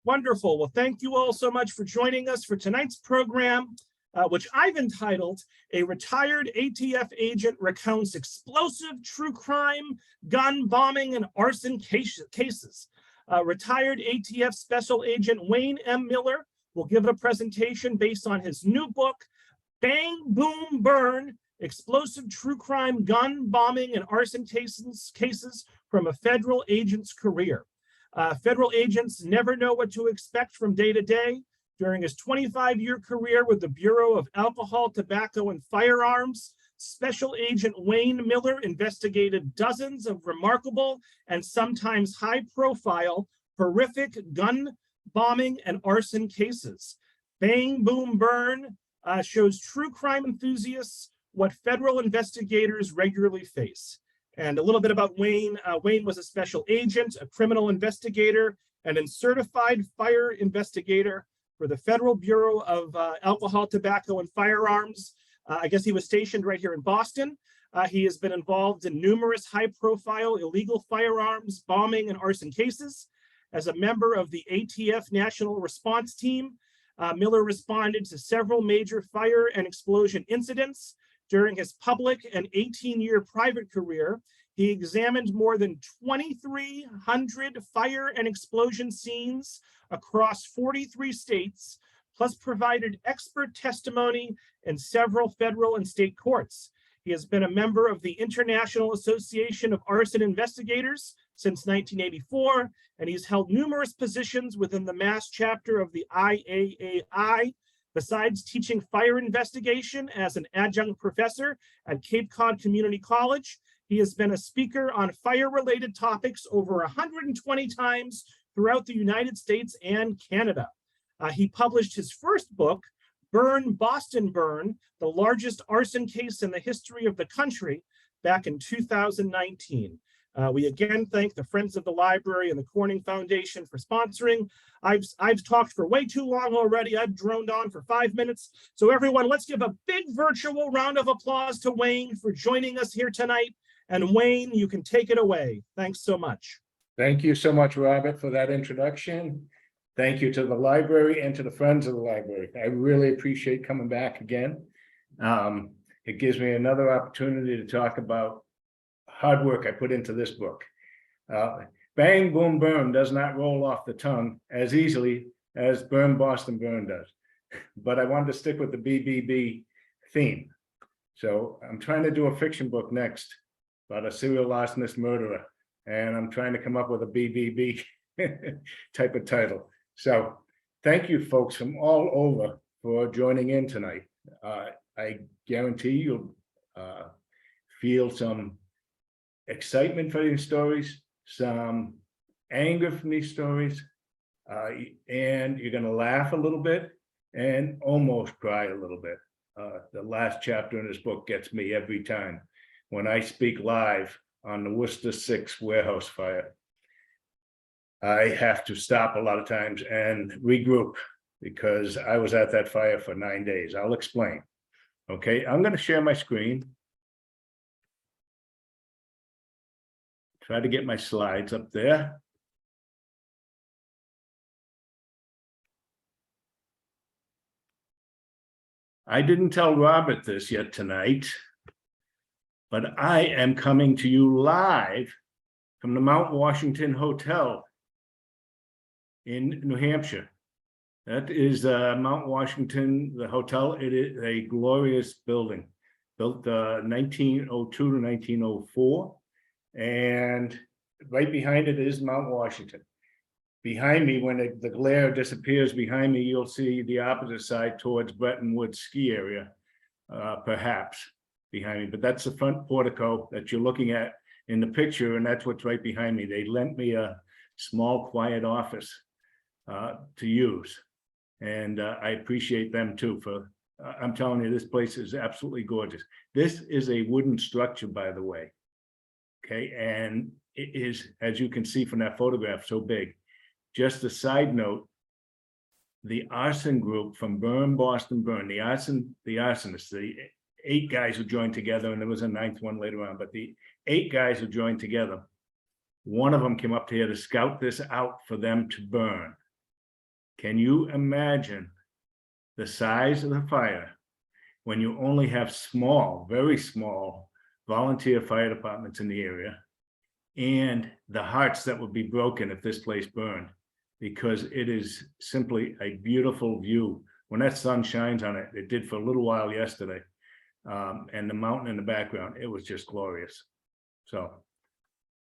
Wonderful. Well, thank you all so much for joining us for tonight's program, which I've entitled A Retired ATF Agent Recounts Explosive True Crime, Gun Bombing, and Arson Cases. Retired ATF Special Agent Wayne M. Miller will give a presentation based on his new book, Bang, Boom, Burn, Explosive True Crime, Gun Bombing, and Arson Cases from a Federal Agent's Career. Federal agents never know what to expect from day to day. During his 25-year career with the Bureau of Alcohol, Tobacco, and Firearms, Special Agent Wayne Miller investigated dozens of remarkable and sometimes high-profile, horrific gun bombing and arson cases. Bang, Boom, Burn shows true crime enthusiasts what federal investigators regularly face. And a little bit about Wayne. Wayne was a special agent, a criminal investigator, and a certified fire investigator for the Federal Bureau of Alcohol, Tobacco, and Firearms. I guess he was stationed right here in Boston. He has been involved in numerous high-profile illegal firearms, bombing, and arson cases. As a member of the ATF National Response Team, Miller responded to several major fire and explosion incidents. During his public and 18-year private career, he examined more than 2,300 fire and explosion scenes across 43 states, plus provided expert testimony in several federal and state courts. He has been a member of the International Association of Arson Investigators since 1984, and he's held numerous positions within the Mass chapter of the IAAI. Besides teaching fire investigation as an adjunct professor at Cape Cod Community College, he has been a speaker on fire-related topics over 120 times throughout the United States and Canada. He published his first book, Burn, Boston Burn, the largest arson case in the history of the country, back in 2019. We again thank the Friends of the Library and the Corning Foundation for sponsoring. I've talked for way too long already. I've droned on for 5 minutes. So everyone, let's give a big virtual round of applause to Wayne for joining us here tonight. And Wayne, you can take it away. Thanks so much. Thank you so much, Robert, for that introduction. Thank you to the library and to the Friends of the Library. I really appreciate coming back again. It gives me another opportunity to talk about hard work I put into this book. Bang, Boom, Burn does not roll off the tongue as easily as Burn, Boston Burn does. But I wanted to stick with the BBB theme. So I'm trying to do a fiction book next about a serial arsonist murderer. And I'm trying to come up with a BBB type of title. So thank you folks from all over for joining in tonight. I guarantee you'll feel some excitement for these stories, some anger from these stories, and you're going to laugh a little bit and almost cry a little bit. The last chapter in this book gets me every time when I speak live on the Worcester 6 warehouse fire. I have to stop a lot of times and regroup because I was at that fire for 9 days. I'll explain. Okay, I'm going to share my screen. Try to get my slides up there. I didn't tell Robert this yet tonight, but I am coming to you live from the Mount Washington Hotel in New Hampshire. That is Mount Washington, the hotel. It is a glorious building, built 1902 to 1904. And right behind it is Mount Washington. Behind me, when the glare disappears behind me, you'll see the opposite side towards Bretton Woods ski area, perhaps behind me. But that's the front portico that you're looking at in the picture, and that's what's right behind me. They lent me a small, quiet office to use. And I appreciate them too for, I'm telling you, this place is absolutely gorgeous. This is a wooden structure, by the way. Okay, and it is, as you can see from that photograph, so big. Just a side note, the arson group from Burn, Boston Burn, the arsonists, the 8 guys who joined together, and there was a 9th one later on, but the 8 guys who joined together, one of them came up here to scout this out for them to burn. Can you imagine the size of the fire when you only have small, very small volunteer fire departments in the area, and the hearts that would be broken if this place burned, because it is simply a beautiful view. When that sun shines on it, it did for a little while yesterday, and the mountain in the background, it was just glorious. So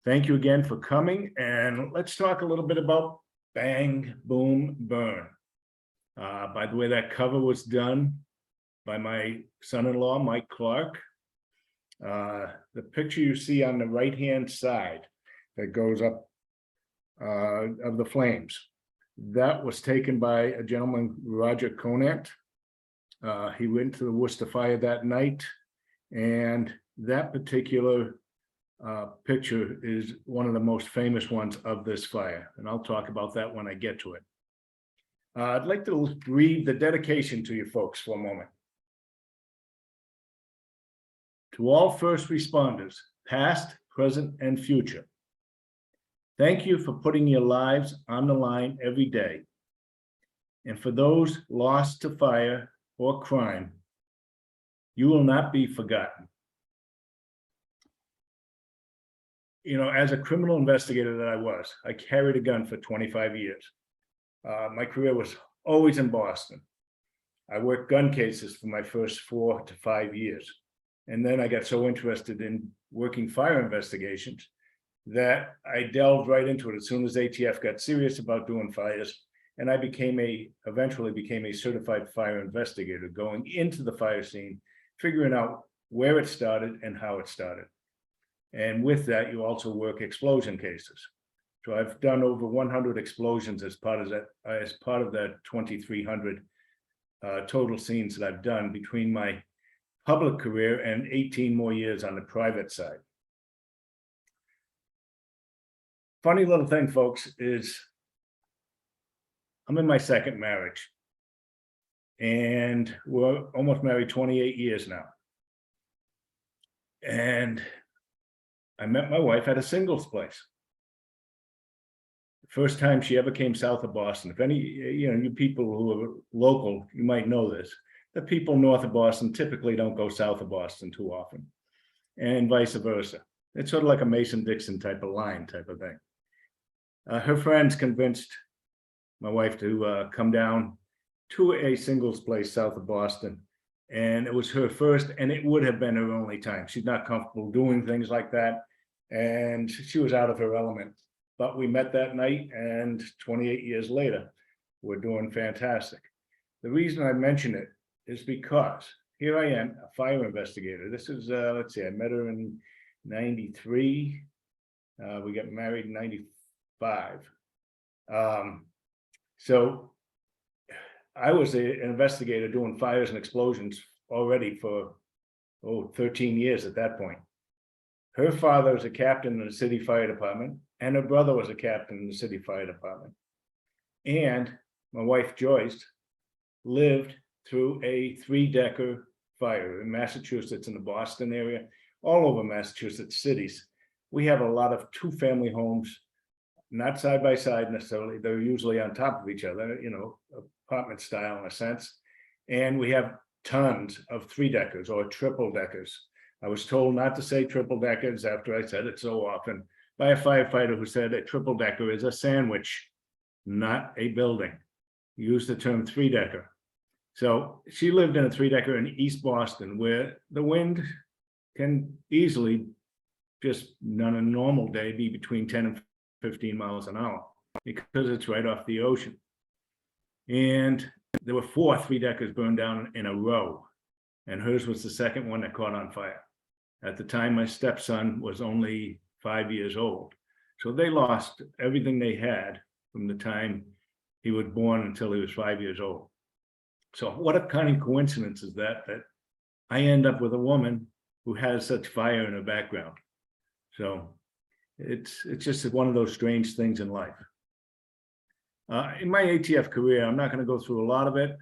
thank you again for coming, and let's talk a little bit about Bang, Boom, Burn. By the way, that cover was done by my son-in-law, Mike Clark. The picture you see on the right-hand side that goes up of the flames, that was taken by a gentleman, Roger Conant. He went to the Worcester fire that night, and that particular picture is one of the most famous ones of this fire, and I'll talk about that when I get to it. I'd like to read the dedication to you folks for a moment. To all first responders, past, present, and future, thank you for putting your lives on the line every day. And for those lost to fire or crime, you will not be forgotten. You know, as a criminal investigator that I carried a gun for 25 years. My career was always in Boston. I worked gun cases for my first 4 to 5 years. And then I got so interested in working fire investigations that I delved right into it as soon as ATF got serious about doing fires. And I eventually became a certified fire investigator, going into the fire scene, figuring out where it started and how it started. And with that, you also work explosion cases. So I've done over 100 explosions as part of that 2,300 total scenes that I've done between my public career and 18 more years on the private side. Funny little thing, folks, is I'm in my second marriage, and we're almost married 28 years now. And I met my wife at a singles place. First time she ever came south of Boston. If any, you people who are local, you might know this. The people north of Boston typically don't go south of Boston too often, and vice versa. It's sort of like a Mason-Dixon type of line type of thing. Her friends convinced my wife to come down to a singles place south of Boston, and it was her first, and it would have been her only time. She's not comfortable doing things like that, and she was out of her element. But we met that night, and 28 years later, we're doing fantastic. The reason I mention it is because here I am, a fire investigator. This is, let's see, I met her in 93. We got married in 95. So I was an investigator doing fires and explosions already for 13 years at that point. Her father was a captain in the city fire department, and her brother was a captain in the city fire department. And my wife, Joyce, lived through a 3-decker fire in Massachusetts, in the Boston area, all over Massachusetts cities. We have a lot of 2-family homes, not side by side necessarily. They're usually on top of each other, apartment style in a sense. And we have tons of 3-deckers or triple deckers. I was told not to say triple deckers after I said it so often by a firefighter who said a triple decker is a sandwich, not a building. He used the term 3-decker. So she lived in a 3-decker in East Boston, where the wind can easily, just on a normal day, be between 10 and 15 miles an hour, because it's right off the ocean. And there were 4 3-deckers burned down in a row, and hers was the second one that caught on fire. At the time, my stepson was only 5 years old. So they lost everything they had from the time he was born until he was 5 years old. So what a kind of coincidence is that I end up with a woman who has such fire in her background. So it's just one of those strange things in life. In my ATF career, I'm not going to go through a lot of it,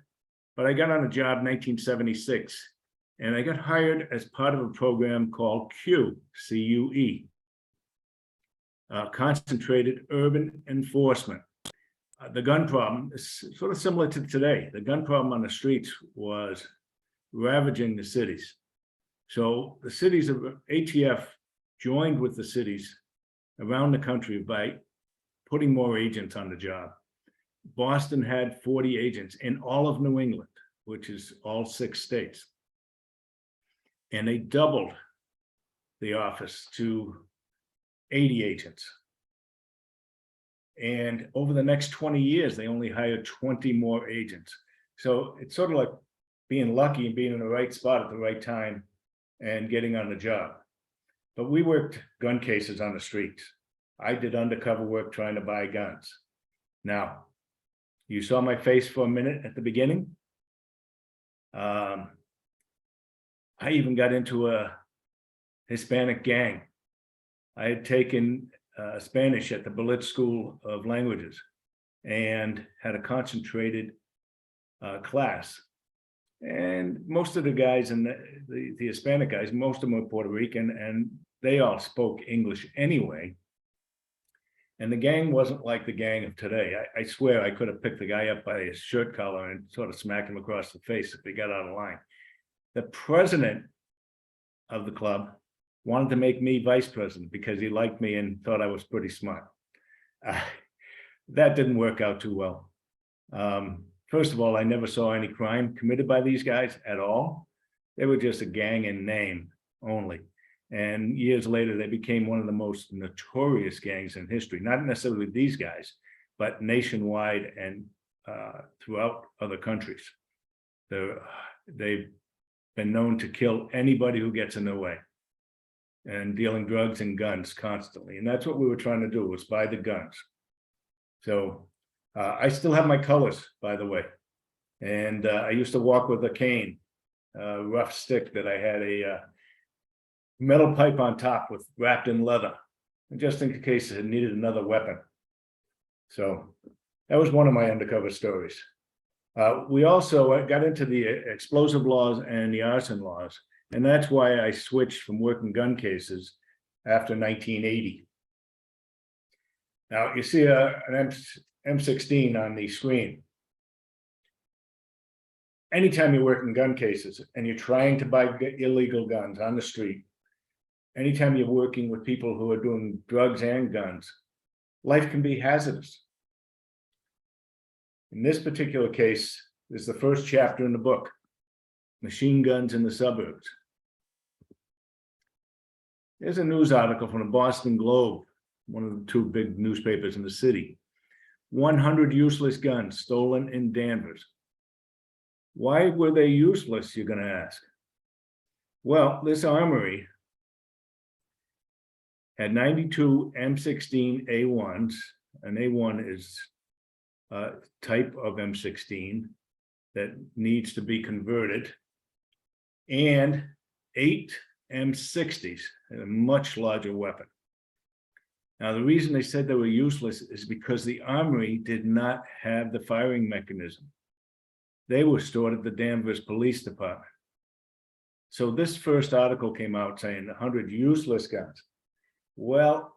but I got on a job in 1976, and I got hired as part of a program called CUE, Concentrated Urban Enforcement. the gun problem is sort of similar to today. The gun problem on the streets was ravaging the cities. So the cities of ATF joined with the cities around the country by putting more agents on the job. Boston had 40 agents in all of New England, which is all 6 states. And they doubled the office to 80 agents. And over the next 20 years, they only hired 20 more agents. So it's sort of like being lucky and being in the right spot at the right time and getting on the job. But we worked gun cases on the streets. I did undercover work trying to buy guns. Now, you saw my face for a minute at the beginning. I even got into a Hispanic gang. I had taken Spanish at the Berlitz School of Languages and had a concentrated class. And most of the guys and the Hispanic guys, most of them were Puerto Rican, and they all spoke English anyway. And the gang wasn't like the gang of today. I swear I could have picked the guy up by his shirt collar and sort of smacked him across the face if he got out of line. The president of the club wanted to make me vice president because he liked me and thought I was pretty smart. That didn't work out too well. First of all, I never saw any crime committed by these guys at all. They were just a gang in name only. And years later, they became one of the most notorious gangs in history, not necessarily these guys, but nationwide and throughout other countries. They've been known to kill anybody who gets in their way and dealing drugs and guns constantly. And that's what we were trying to do, was buy the guns. So I still have my colors, by the way. And I used to walk with a cane, a rough stick that I had a metal pipe on top with wrapped in leather, and just in case it needed another weapon. So that was one of my undercover stories. We also got into the explosive laws and the arson laws, and that's why I switched from working gun cases after 1980. Now you see an M16 on the screen. Anytime you're working gun cases and you're trying to buy illegal guns on the street, anytime you're working with people who are doing drugs and guns, life can be hazardous. In this particular case, is the first chapter in the book, Machine Guns in the Suburbs. There's a news article from the Boston Globe, one of the 2 big newspapers in the city. 100 useless guns stolen in Danvers. Why were they useless, you're going to ask? Well, this armory had 92 M16 A1s, and A1 is a type of M16 that needs to be converted, and 8 M60s, a much larger weapon. Now, the reason they said they were useless is because the armory did not have the firing mechanism. They were stored at the Danvers Police Department. So this first article came out saying 100 useless guns. Well,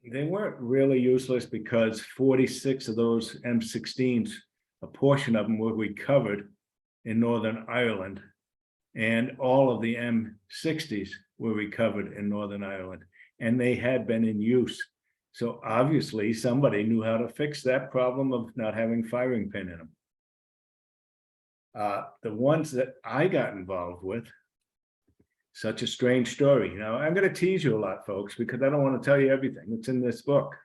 they weren't really useless because 46 of those M16s, a portion of them were recovered in Northern Ireland, and all of the M60s were recovered in Northern Ireland, and they had been in use. So obviously somebody knew how to fix that problem of not having firing pin in them. The ones that I got involved with, such a strange story. Now, I'm going to tease you a lot, folks, because I don't want to tell you everything that's in this book.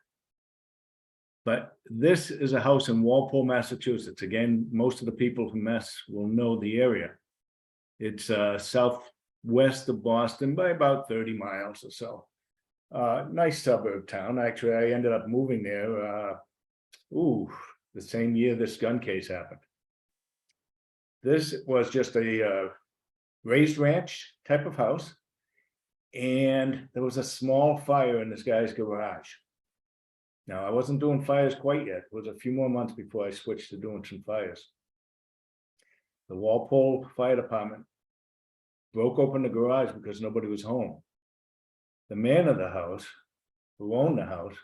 But this is a house in Walpole, Massachusetts. Again, most of the people who mess will know the area. It's southwest of Boston by about 30 miles or so. Nice suburb town. Actually, I ended up moving there the same year this gun case happened. This was just a raised ranch type of house, and there was a small fire in this guy's garage. Now, I wasn't doing fires quite yet. It was a few more months before I switched to doing some fires. The Walpole Fire Department broke open the garage because nobody was home. The man of the house, who owned the house,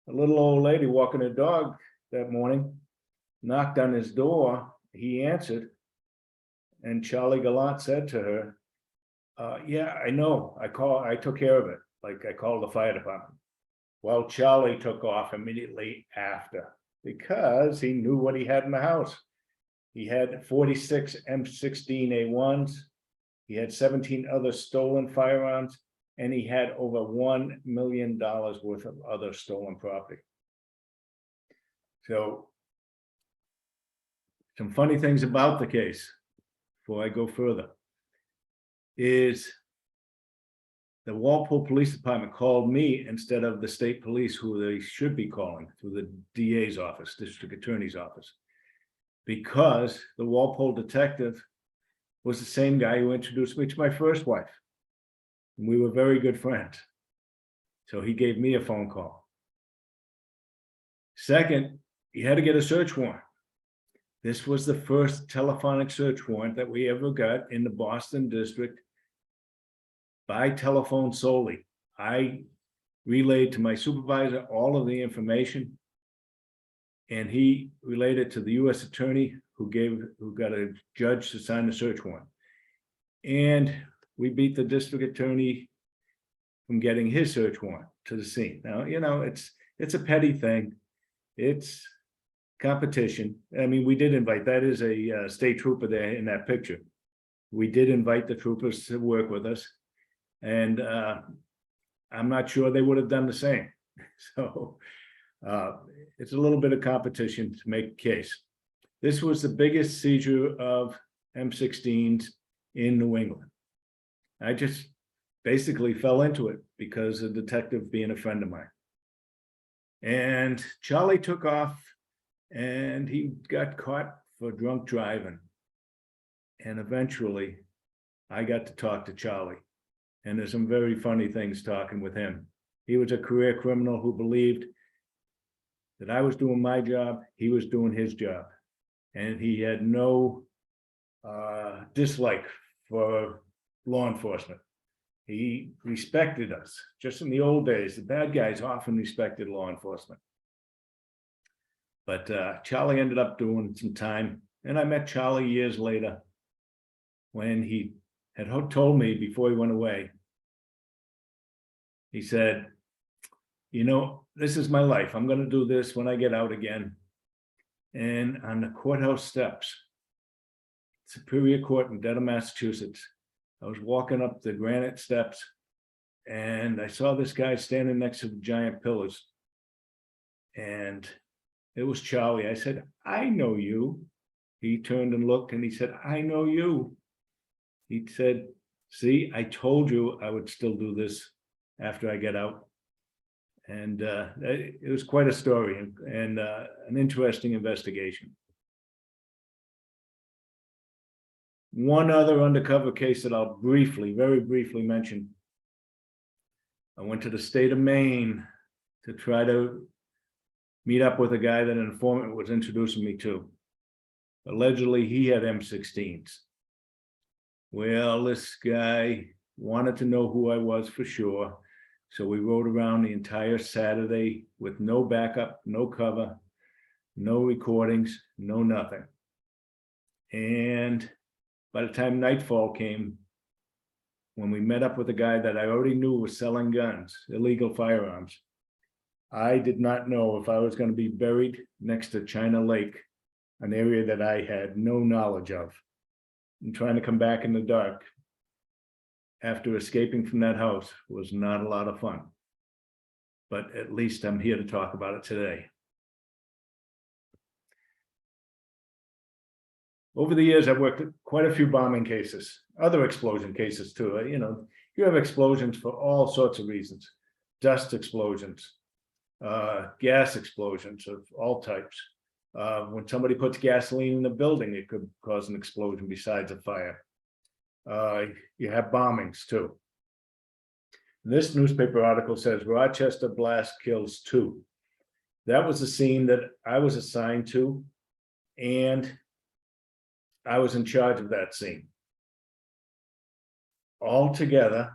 a little old lady walking her dog that morning, knocked on his door. He answered, and Charlie Gallant said to her, yeah, I know, I took care of it. Like, I called the fire department. Well, Charlie took off immediately after because he knew what he had in the house. He had 46 M16A1s. He had 17 other stolen firearms, and he had over $1 million worth of other stolen property. So, some funny things about the case, before I go further, is the Walpole Police Department called me instead of the state police, who they should be calling, through the DA's office, district attorney's office, because the Walpole detective was the same guy who introduced me to my first wife. And we were very good friends. So he gave me a phone call. Second, he had to get a search warrant. This was the first telephonic search warrant that we ever got in the Boston district by telephone solely. I relayed to my supervisor all of the information, and he relayed it to the U.S. attorney who got a judge to sign the search warrant. And we beat the district attorney from getting his search warrant to the scene. Now, you know, it's a petty thing. It's competition. I mean, we did invite, that is a state trooper there in that picture. We did invite the troopers to work with us. And I'm not sure they would have done the same. So it's a little bit of competition to make a case. This was the biggest seizure of M16s in New England. I just basically fell into it because of the detective being a friend of mine. And Charlie took off and he got caught for drunk driving. And eventually I got to talk to Charlie. And there's some very funny things talking with him. He was a career criminal who believed that I was doing my job, he was doing his job. And he had no dislike for law enforcement. He respected us. Just in the old days, the bad guys often respected law enforcement. But Charlie ended up doing some time. And I met Charlie years later when he had told me before he went away. He said, you know, this is my life. I'm going to do this when I get out again. And on the courthouse steps, Superior Court in Dedham, Massachusetts, I was walking up the granite steps and I saw this guy standing next to the giant pillars. And it was Charlie. I said, I know you. He turned and looked and he said, I know you. He said, see, I told you I would still do this after I get out. And it was quite a story and an interesting investigation. One other undercover case that I'll very briefly mention. I went to the state of Maine to try to meet up with a guy that an informant was introducing me to. Allegedly, he had M16s. Well, this guy wanted to know who I was for sure. So we rode around the entire Saturday with no backup, no cover, no recordings, no nothing. And by the time nightfall came, when we met up with a guy that I already knew was selling guns, illegal firearms, I did not know if I was going to be buried next to China Lake, an area that I had no knowledge of. And trying to come back in the dark after escaping from that house was not a lot of fun. But at least I'm here to talk about it today. Over the years, I've worked at quite a few bombing cases, other explosion cases too. You know, you have explosions for all sorts of reasons. Dust explosions, gas explosions of all types. When somebody puts gasoline in a building, it could cause an explosion besides a fire. You have bombings too. This newspaper article says Rochester blast kills 2. That was the scene that I was assigned to, and I was in charge of that scene. Altogether,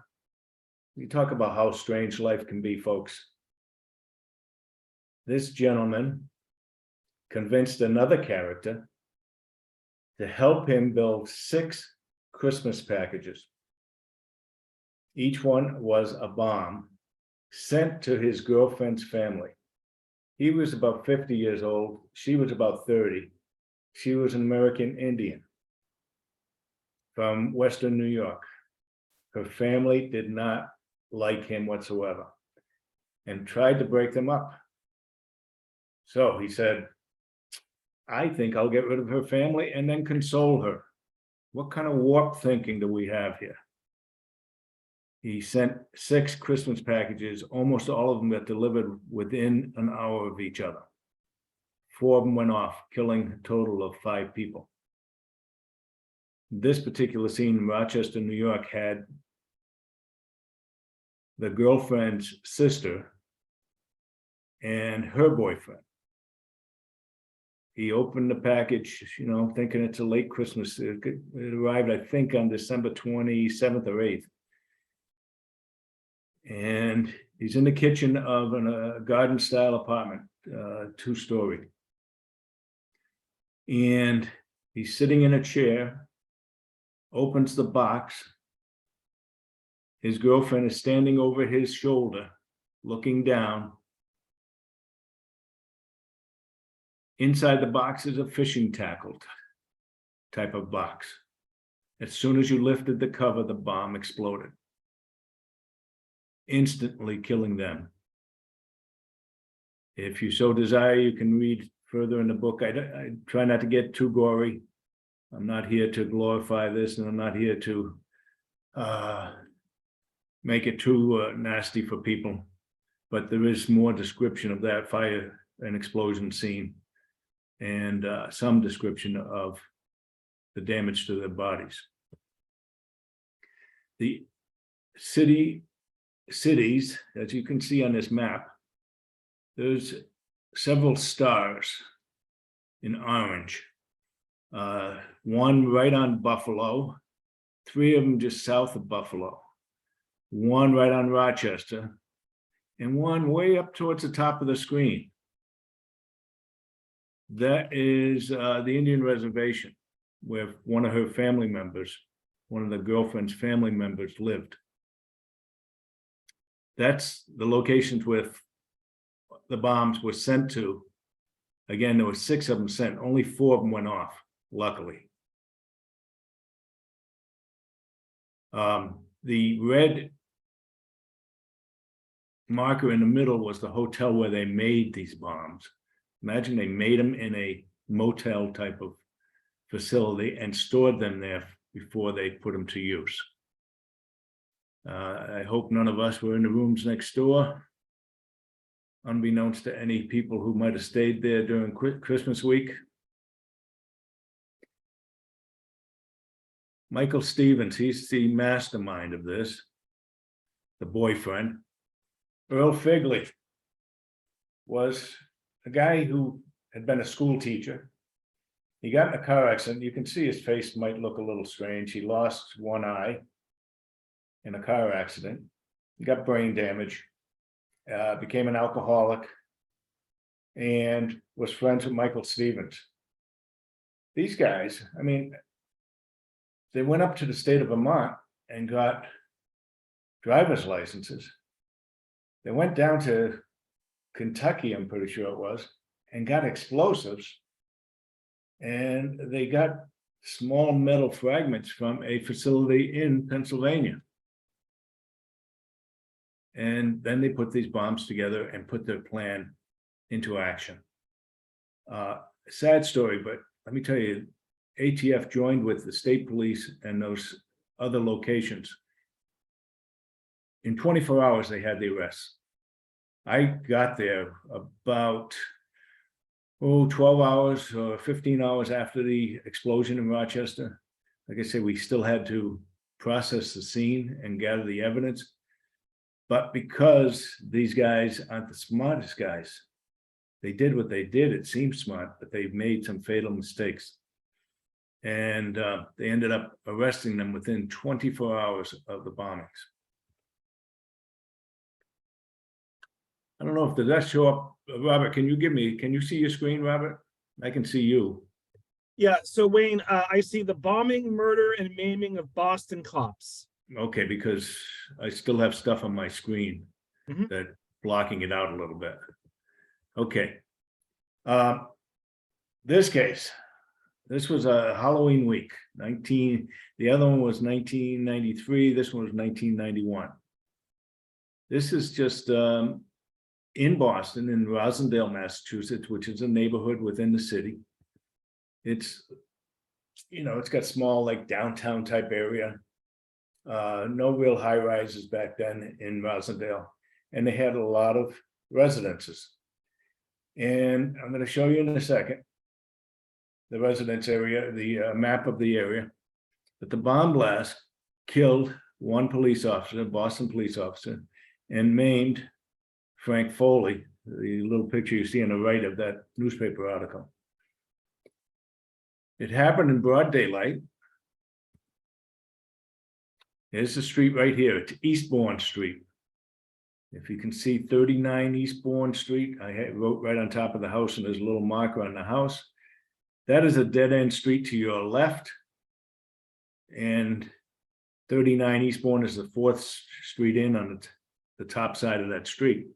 you talk about how strange life can be, folks. This gentleman convinced another character to help him build 6 Christmas packages. Each one was a bomb sent to his girlfriend's family. He was about 50 years old. She was about 30. She was an American Indian from Western New York. Her family did not like him whatsoever and tried to break them up. So he said, I think I'll get rid of her family and then console her. What kind of warped thinking do we have here? He sent 6 Christmas packages. Almost all of them got delivered within an hour of each other. 4 of them went off, killing a total of 5 people. This particular scene in Rochester, New York, had the girlfriend's sister and her boyfriend. He opened the package, thinking it's a late Christmas. It arrived, I think, on December 27th or 8th. And he's in the kitchen of a garden-style apartment, 2-story. And he's sitting in a chair, opens the box. His girlfriend is standing over his shoulder, looking down. Inside the box is a fishing tackle type of box. As soon as you lifted the cover, the bomb exploded, instantly killing them. If you so desire, you can read further in the book. I try not to get too gory. I'm not here to glorify this, and I'm not here to make it too nasty for people. But there is more description of that fire and explosion scene, and some description of the damage to their bodies. The cities, as you can see on this map, there's several stars in orange. One right on Buffalo, 3 of them just south of Buffalo, 1 right on Rochester, and 1 way up towards the top of the screen. That is the Indian reservation where one of her family members, one of the girlfriend's family members, lived. That's the locations where the bombs were sent to. Again, there were 6 of them sent. Only 4 of them went off, luckily. The red marker in the middle was the hotel where they made these bombs. Imagine they made them in a motel type of facility and stored them there before they put them to use. I hope none of us were in the rooms next door, unbeknownst to any people who might have stayed there during Christmas week. Michael Stevens, he's the mastermind of this, the boyfriend. Earl Figley was a guy who had been a school teacher. He got in a car accident. You can see his face might look a little strange. He lost one eye in a car accident. He got brain damage, became an alcoholic, and was friends with Michael Stevens. These guys, I mean, they went up to the state of Vermont and got driver's licenses. They went down to Kentucky, I'm pretty sure it was, and got explosives. And they got small metal fragments from a facility in Pennsylvania. And then they put these bombs together and put their plan into action. Sad story, but let me tell you, ATF joined with the state police and those other locations. In 24 hours, they had the arrests. I got there about 12 hours or 15 hours after the explosion in Rochester. Like I said, we still had to process the scene and gather the evidence. But because these guys aren't the smartest guys, they did what they did. It seems smart, but they made some fatal mistakes. And they ended up arresting them within 24 hours of the bombings. I don't know if, does that show up? Robert, can you see your screen, Robert? I can see you. Yeah, so Wayne, I see the bombing, murder, and maiming of Boston cops. Okay, because I still have stuff on my screen Mhm. that blocking it out a little bit. Okay. This case, this was a Halloween week, the other one was 1993, this one was 1991. This is just in Boston, in Rosendale, Massachusetts, which is a neighborhood within the city. It's, it's got small, like downtown type area. No real high rises back then in Rosendale, and they had a lot of residences. And I'm going to show you in a second the residence area, the map of the area. But the bomb blast killed one police officer, Boston police officer, and maimed Frank Foley, the little picture you see on the right of that newspaper article. It happened in broad daylight. There's the street right here. It's Eastbourne Street. If you can see 39 Eastbourne Street, I wrote right on top of the house, and there's a little marker on the house. That is a dead-end street to your left. And 39 Eastbourne is the 4th street in on the top side of that street.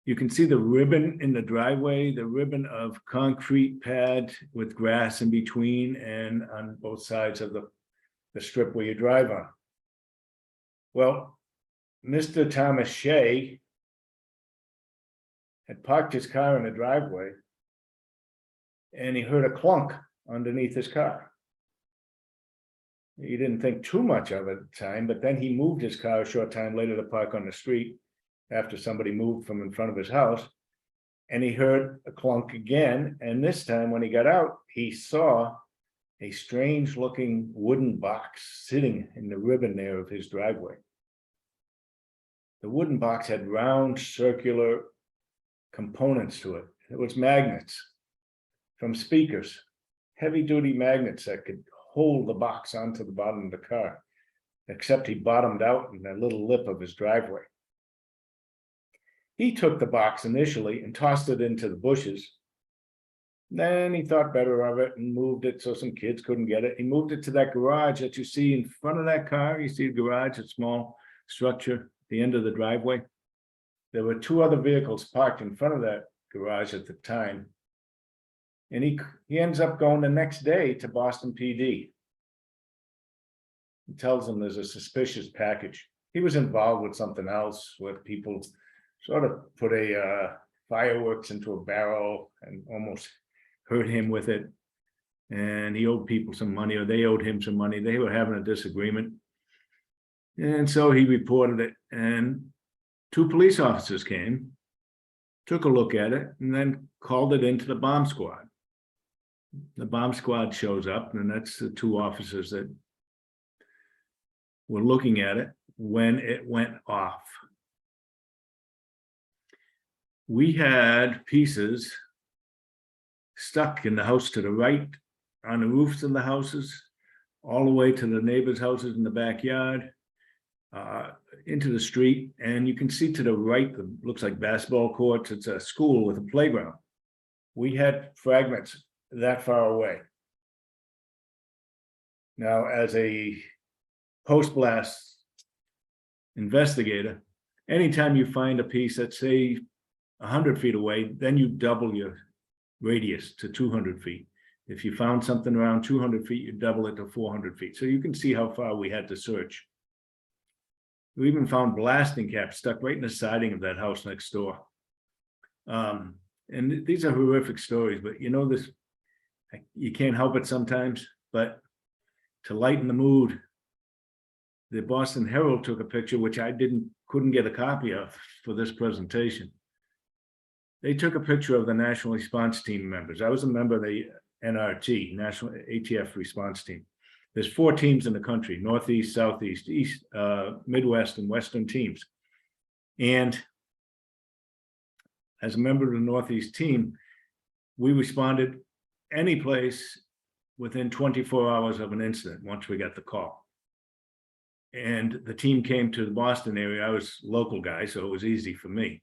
You can see the ribbon in the driveway, the ribbon of concrete pad with grass in between and on both sides of the strip where you drive on. Well, Mr. Thomas Shea had parked his car in the driveway, and he heard a clunk underneath his car. He didn't think too much of it at the time, but then he moved his car a short time later to park on the street after somebody moved from in front of his house, and he heard a clunk again, and this time when he got out, he saw a strange looking wooden box sitting in the ribbon there of his driveway. The wooden box had round circular components to it. It was magnets from speakers, heavy duty magnets that could hold the box onto the bottom of the car, except he bottomed out in that little lip of his driveway. He took the box initially and tossed it into the bushes. Then he thought better of it and moved it so some kids couldn't get it. He moved it to that garage that you see in front of that car. You see the garage, a small structure at the end of the driveway. There were 2 other vehicles parked in front of that garage at the time. And he ends up going the next day to Boston PD. He tells them there's a suspicious package. He was involved with something else where people sort of put fireworks into a barrel and almost hurt him with it. And he owed people some money, or they owed him some money. They were having a disagreement. And so he reported it, and 2 police officers came, took a look at it, and then called it into the bomb squad. The bomb squad shows up, and that's the 2 officers that were looking at it when it went off. We had pieces stuck in the house to the right, on the roofs of the houses, all the way to the neighbors' houses in the backyard, into the street. And you can see to the right, it looks like basketball courts. It's a school with a playground. We had fragments that far away. Now, as a post-blast investigator, anytime you find a piece that's, say, 100 feet away, then you double your radius to 200 feet. If you found something around 200 feet, you double it to 400 feet. So you can see how far we had to search. We even found blasting caps stuck right in the siding of that house next door. And these are horrific stories, but this, you can't help it sometimes. But to lighten the mood, the Boston Herald took a picture, which I couldn't get a copy of for this presentation. They took a picture of the National Response Team members. I was a member of the NRT, National ATF Response Team. There's 4 teams in the country: Northeast, Southeast, East, Midwest, and Western teams. And as a member of the Northeast team, we responded any place within 24 hours of an incident once we got the call. And the team came to the Boston area. I was a local guy, so it was easy for me.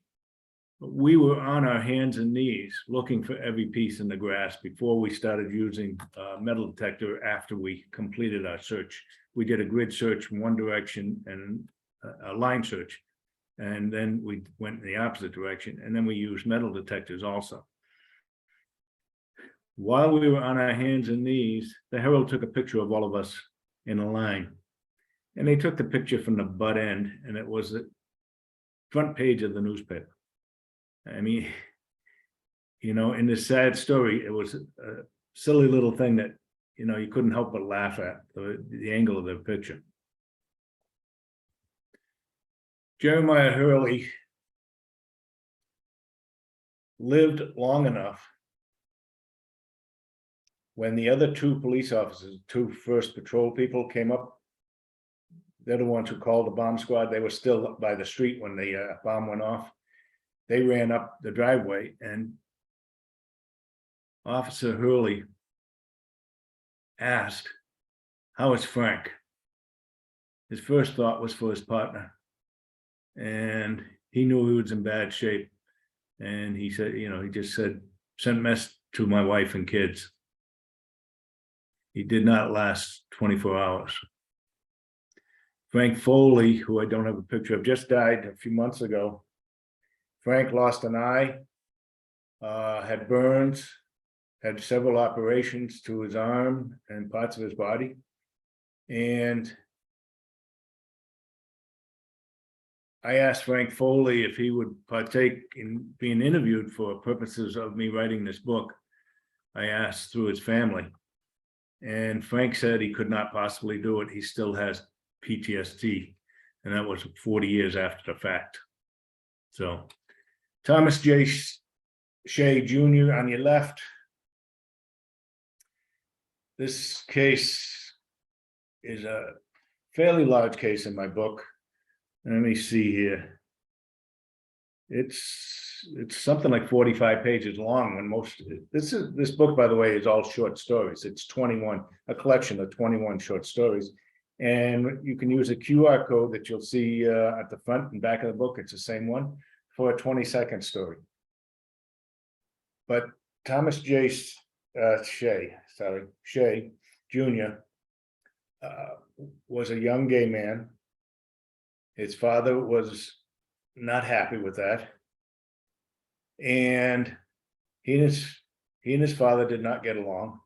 we were on our hands and knees looking for every piece in the grass before we started using a metal detector after we completed our search. We did a grid search from one direction and a line search. And then we went in the opposite direction, and then we used metal detectors also. While we were on our hands and knees, the Herald took a picture of all of us in a line. And they took the picture from the butt end, and it was the front page of the newspaper. I mean, you know, in this sad story, it was a silly little thing that, you know, you couldn't help but laugh at, the angle of the picture. Jeremiah Hurley lived long enough when the other two police officers, two first patrol people came up. They're the ones who called the bomb squad. They were still by the street when the bomb went off. They ran up the driveway, and Officer Hurley asked, "How is Frank?" His first thought was for his partner, and he knew he was in bad shape. And he said, you know, he just said, "Sent mess to my wife and kids." He did not last 24 hours. Frank Foley, who I don't have a picture of, just died a few months ago. Frank lost an eye, had burns, had several operations to his arm and parts of his body. And I asked Frank Foley if he would partake in being interviewed for purposes of me writing this book. I asked through his family. And Frank said he could not possibly do it. He still has PTSD. And that was 40 years after the fact. So Thomas J. Shea Jr. on your left. This case is a fairly large case in my book. Let me see here. It's something like 45 pages long. When most this book, by the way, is all short stories. It's 21, a collection of 21 short stories. And you can use a QR code that you'll see at the front and back of the book. It's the same one for a 20-second story. But Thomas J. Shea Jr. Was a young gay man. His father was not happy with that. And he and his father did not get along.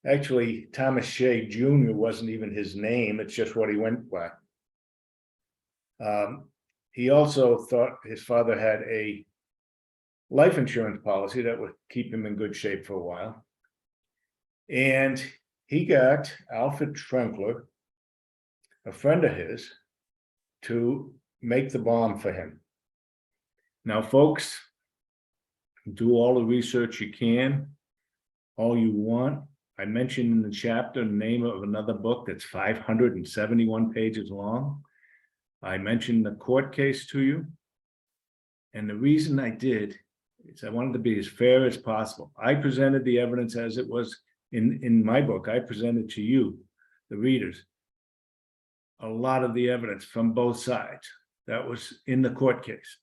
Actually, Thomas Shea Jr. wasn't even his name. It's just what he went by. He also thought his father had a life insurance policy that would keep him in good shape for a while. And he got Alfred Trenkler, a friend of his, to make the bomb for him. Now, folks, do all the research you can, all you want. I mentioned in the chapter the name of another book that's 571 pages long. I mentioned the court case to you. And the reason I did is I wanted to be as fair as possible. I presented the evidence as it was in my book. I presented to you, the readers, a lot of the evidence from both sides that was in the court case.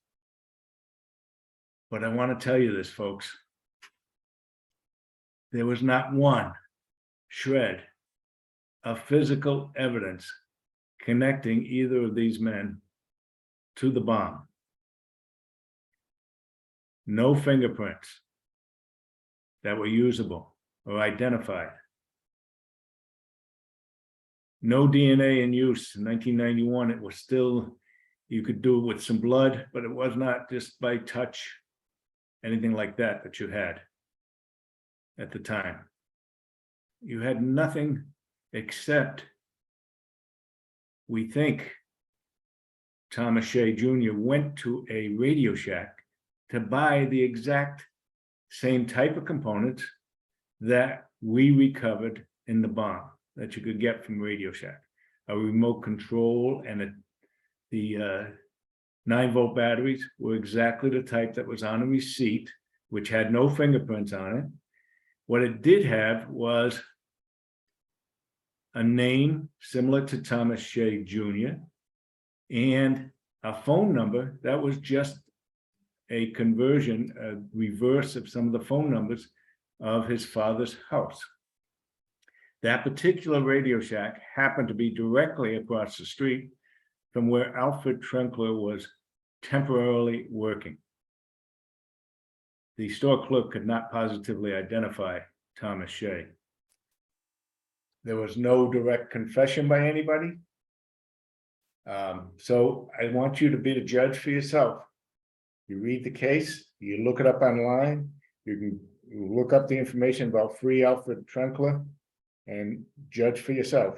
But I want to tell you this, folks. There was not one shred of physical evidence connecting either of these men to the bomb. No fingerprints that were usable or identified. No DNA in use. In 1991, it was still, you could do it with some blood, but it was not just by touch, anything like that that you had at the time. You had nothing except, we think, Thomas Shea Jr. went to a Radio Shack to buy the exact same type of components that we recovered in the bomb that you could get from Radio Shack. A remote control and the 9-volt batteries were exactly the type that was on a receipt, which had no fingerprints on it. What it did have was a name similar to Thomas Shea Jr. and a phone number that was just a conversion, a reverse of some of the phone numbers of his father's house. That particular Radio Shack happened to be directly across the street from where Alfred Trenkler was temporarily working. The store clerk could not positively identify Thomas Shea. There was no direct confession by anybody. So I want you to be the judge for yourself. You read the case, you look it up online, you can look up the information about free Alfred Trenkler and judge for yourself.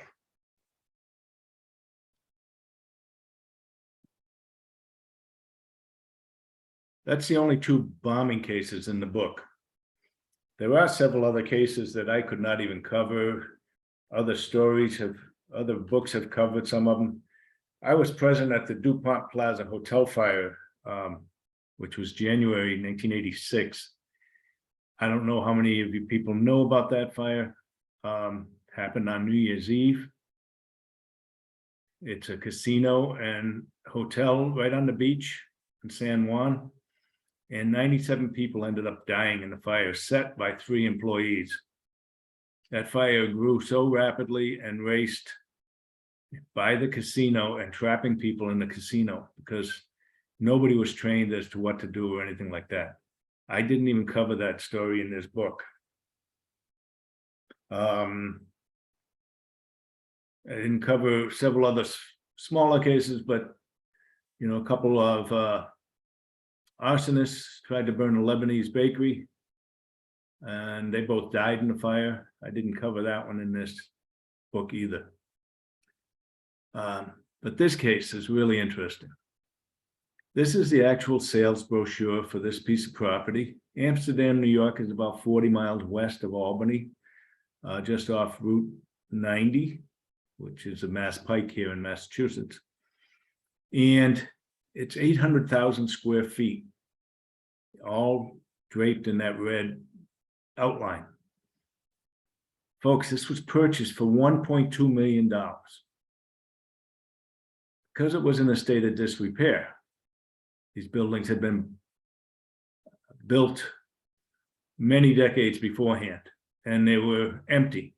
That's the only two bombing cases in the book. There are several other cases that I could not even cover. Other books have covered some of them. I was present at the DuPont Plaza Hotel fire, which was January 1986. I don't know how many of you people know about that fire. Happened on New Year's Eve. It's a casino and hotel right on the beach in San Juan. And 97 people ended up dying in the fire set by 3 employees. That fire grew so rapidly and raced by the casino and trapping people in the casino because nobody was trained as to what to do or anything like that. I didn't even cover that story in this book. I didn't cover several other smaller cases, but a couple of arsonists tried to burn a Lebanese bakery, and they both died in the fire. I didn't cover that one in this book either. But this case is really interesting. This is the actual sales brochure for this piece of property. Amsterdam, New York is about 40 miles west of Albany, just off Route 90, which is a Mass Pike here in Massachusetts. And it's 800,000 square feet, all draped in that red outline. Folks, this was purchased for $1.2 million. Because it was in a state of disrepair. These buildings had been built many decades beforehand, and they were empty.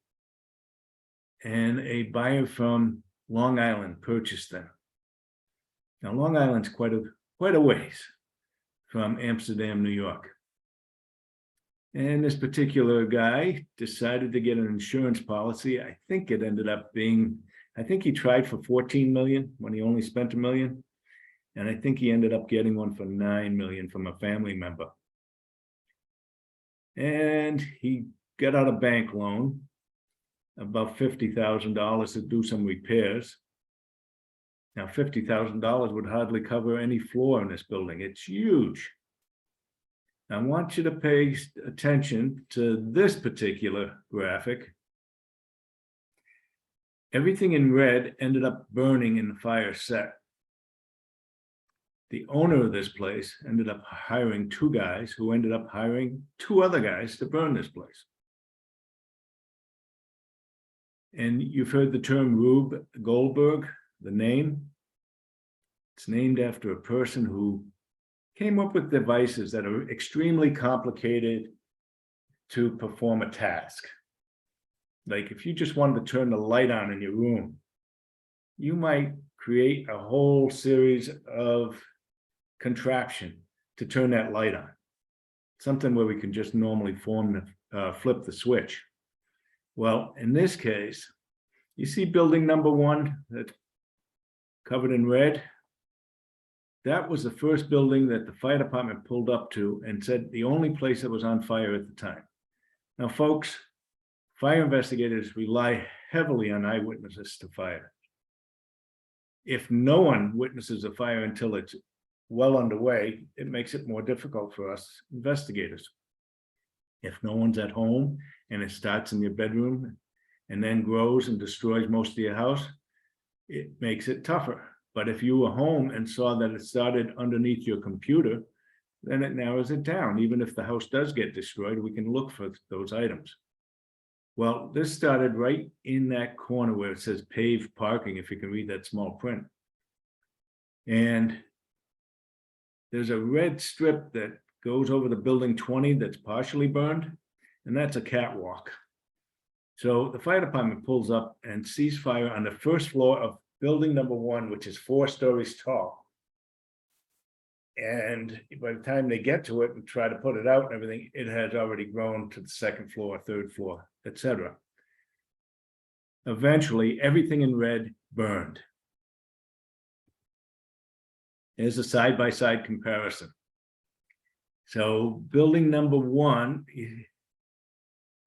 And a buyer from Long Island purchased them. Now, Long Island's quite a ways from Amsterdam, New York. And this particular guy decided to get an insurance policy. I think it ended up being, I think he tried for 14 million when he only spent $1 million. And I think he ended up getting one for 9 million from a family member. And he got out a bank loan, about $50,000 to do some repairs. Now, $50,000 would hardly cover any floor in this building. It's huge. I want you to pay attention to this particular graphic. Everything in red ended up burning in the fire set. The owner of this place ended up hiring 2 guys who ended up hiring 2 other guys to burn this place. And you've heard the term Rube Goldberg, the name. It's named after a person who came up with devices that are extremely complicated to perform a task. Like if you just wanted to turn the light on in your room, you might create a whole series of contraption to turn that light on. Something where we can just normally flip the switch. Well, in this case, you see building number 1 that's covered in red. That was the first building that the fire department pulled up to and said the only place that was on fire at the time. Now, folks, fire investigators rely heavily on eyewitnesses to fire. If no one witnesses a fire until it's well underway, it makes it more difficult for us investigators. If no one's at home and it starts in your bedroom and then grows and destroys most of your house, it makes it tougher. But if you were home and saw that it started underneath your computer, then it narrows it down. Even if the house does get destroyed, we can look for those items. Well, this started right in that corner where it says paved parking, if you can read that small print. And there's a red strip that goes over the building 20 that's partially burned, and that's a catwalk. So the fire department pulls up and sees fire on the first floor of building number 1, which is 4 stories tall. And by the time they get to it and try to put it out and everything, it has already grown to the 2nd floor, 3rd floor, etc. Eventually, everything in red burned. Here's a side-by-side comparison. So building number 1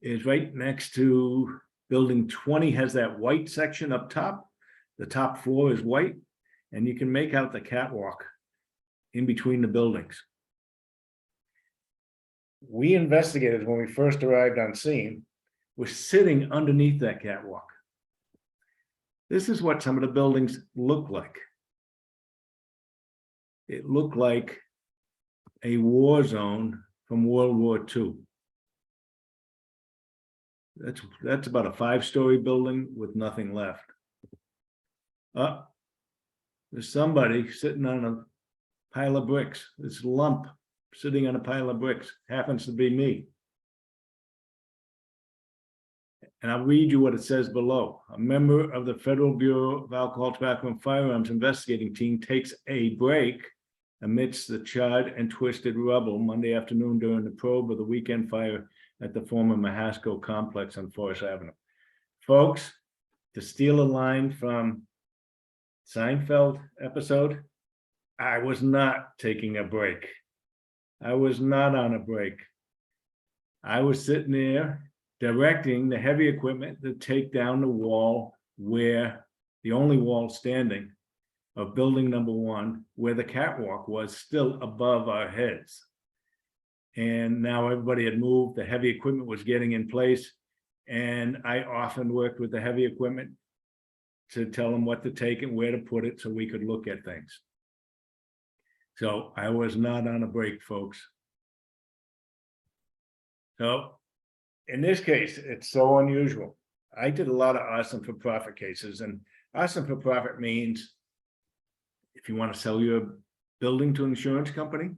is right next to building 20, has that white section up top. The top floor is white, and you can make out the catwalk in between the buildings. We investigators, when we first arrived on scene, were sitting underneath that catwalk. This is what some of the buildings look like. It looked like a war zone from World War II. That's about a 5-story building with nothing left. There's somebody sitting on a pile of bricks. This lump sitting on a pile of bricks happens to be me. And I'll read you what it says below. A member of the Federal Bureau of Alcohol, Tobacco, and Firearms investigating team takes a break amidst the charred and twisted rubble Monday afternoon during the probe of the weekend fire at the former Mahasco complex on Forest Avenue. Folks, to steal a line from Seinfeld episode, I was not taking a break. I was not on a break. I was sitting there directing the heavy equipment to take down the wall where the only wall standing of building number 1, where the catwalk was still above our heads. And now everybody had moved, the heavy equipment was getting in place, and I often worked with the heavy equipment to tell them what to take and where to put it so we could look at things. So I was not on a break, folks. So in this case, it's so unusual. I did a lot of arson for profit cases, and arson for profit means if you want to sell your building to an insurance company,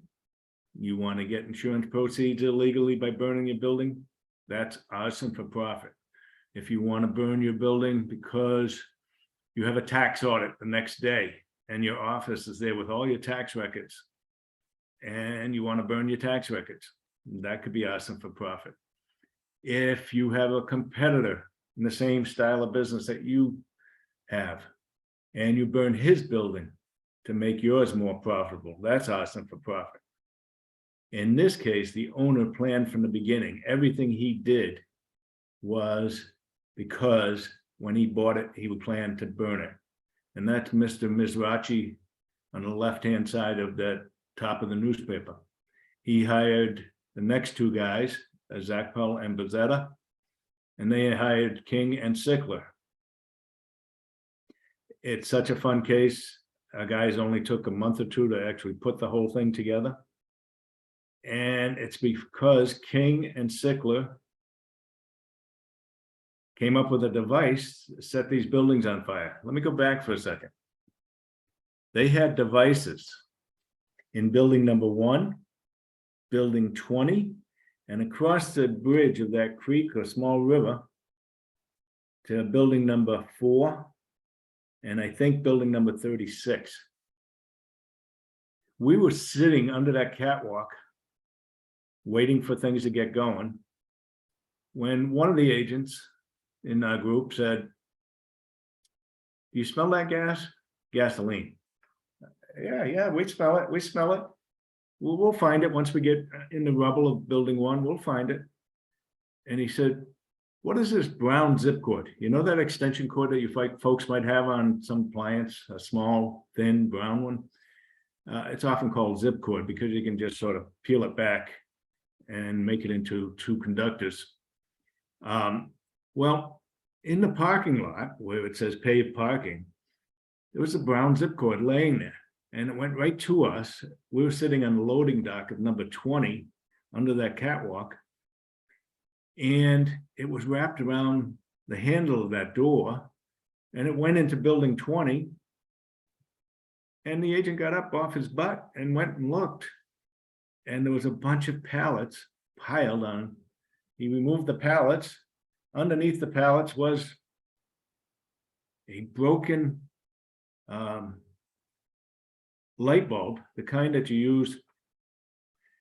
you want to get insurance proceeds illegally by burning your building, that's arson for profit. If you want to burn your building because you have a tax audit the next day and your office is there with all your tax records and you want to burn your tax records, that could be arson for profit. If you have a competitor in the same style of business that you have and you burn his building to make yours more profitable, that's arson for profit. In this case, the owner planned from the beginning. Everything he did was because when he bought it, he would plan to burn it. And that's Mr. Mizrachi on the left-hand side of the top of the newspaper. He hired the next 2 guys, Zakpal and Bezetta, and they hired King and Sickler. It's such a fun case. Our guys only took a month or 2 to actually put the whole thing together. And it's because King and Sickler came up with a device to set these buildings on fire. Let me go back for a second. They had devices in building number 1, building 20, and across the bridge of that creek or small river to building number 4, and I think building number 36. We were sitting under that catwalk waiting for things to get going when one of the agents in our group said, "Do you smell that gas?" Gasoline. Yeah, we smell it. We'll find it once we get in the rubble of building 1, we'll find it. And he said, "What is this brown zip cord? You know that extension cord that you folks might have on some appliance, a small, thin, brown one? It's often called zip cord because you can just sort of peel it back and make it into 2 conductors." Well, in the parking lot where it says paved parking, there was a brown zip cord laying there, and it went right to us. We were sitting on the loading dock of number 20 under that catwalk, and it was wrapped around the handle of that door, and it went into building 20, And the agent got up off his butt and went and looked. And there was a bunch of pallets piled on. He removed the pallets. Underneath the pallets was a broken light bulb, the kind that you use,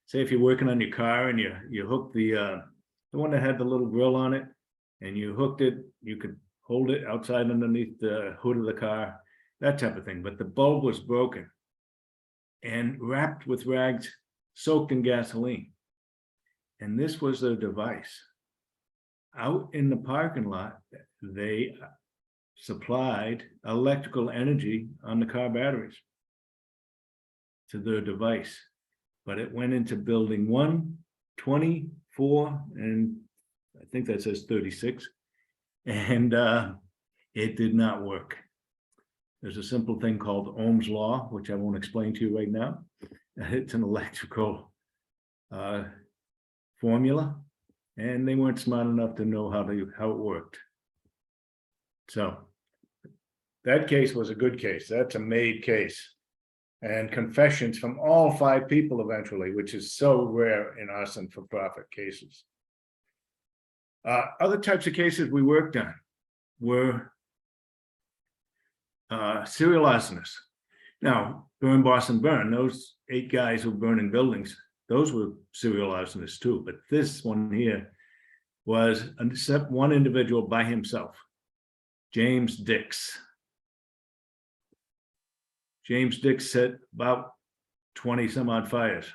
say if you're working on your car and you hook the one that had the little grill on it, and you hooked it, you could hold it outside underneath the hood of the car, that type of thing. But the bulb was broken and wrapped with rags soaked in gasoline. And this was their device. Out in the parking lot, they supplied electrical energy on the car batteries to their device. But it went into building 1, 24, and I think that says 36. And it did not work. There's a simple thing called Ohm's law, which I won't explain to you right now. It's an electrical formula, and they weren't smart enough to know how it worked. So that case was a good case. That's a made case. And confessions from all 5 people eventually, which is so rare in arson for profit cases. Other types of cases we worked on were serial arsonists. Now, Burn, Boston, Burn, those 8 guys who were burning buildings, those were serial arsonists too. But this one here was one individual by himself, James Dix. James Dix set about 20 some odd fires.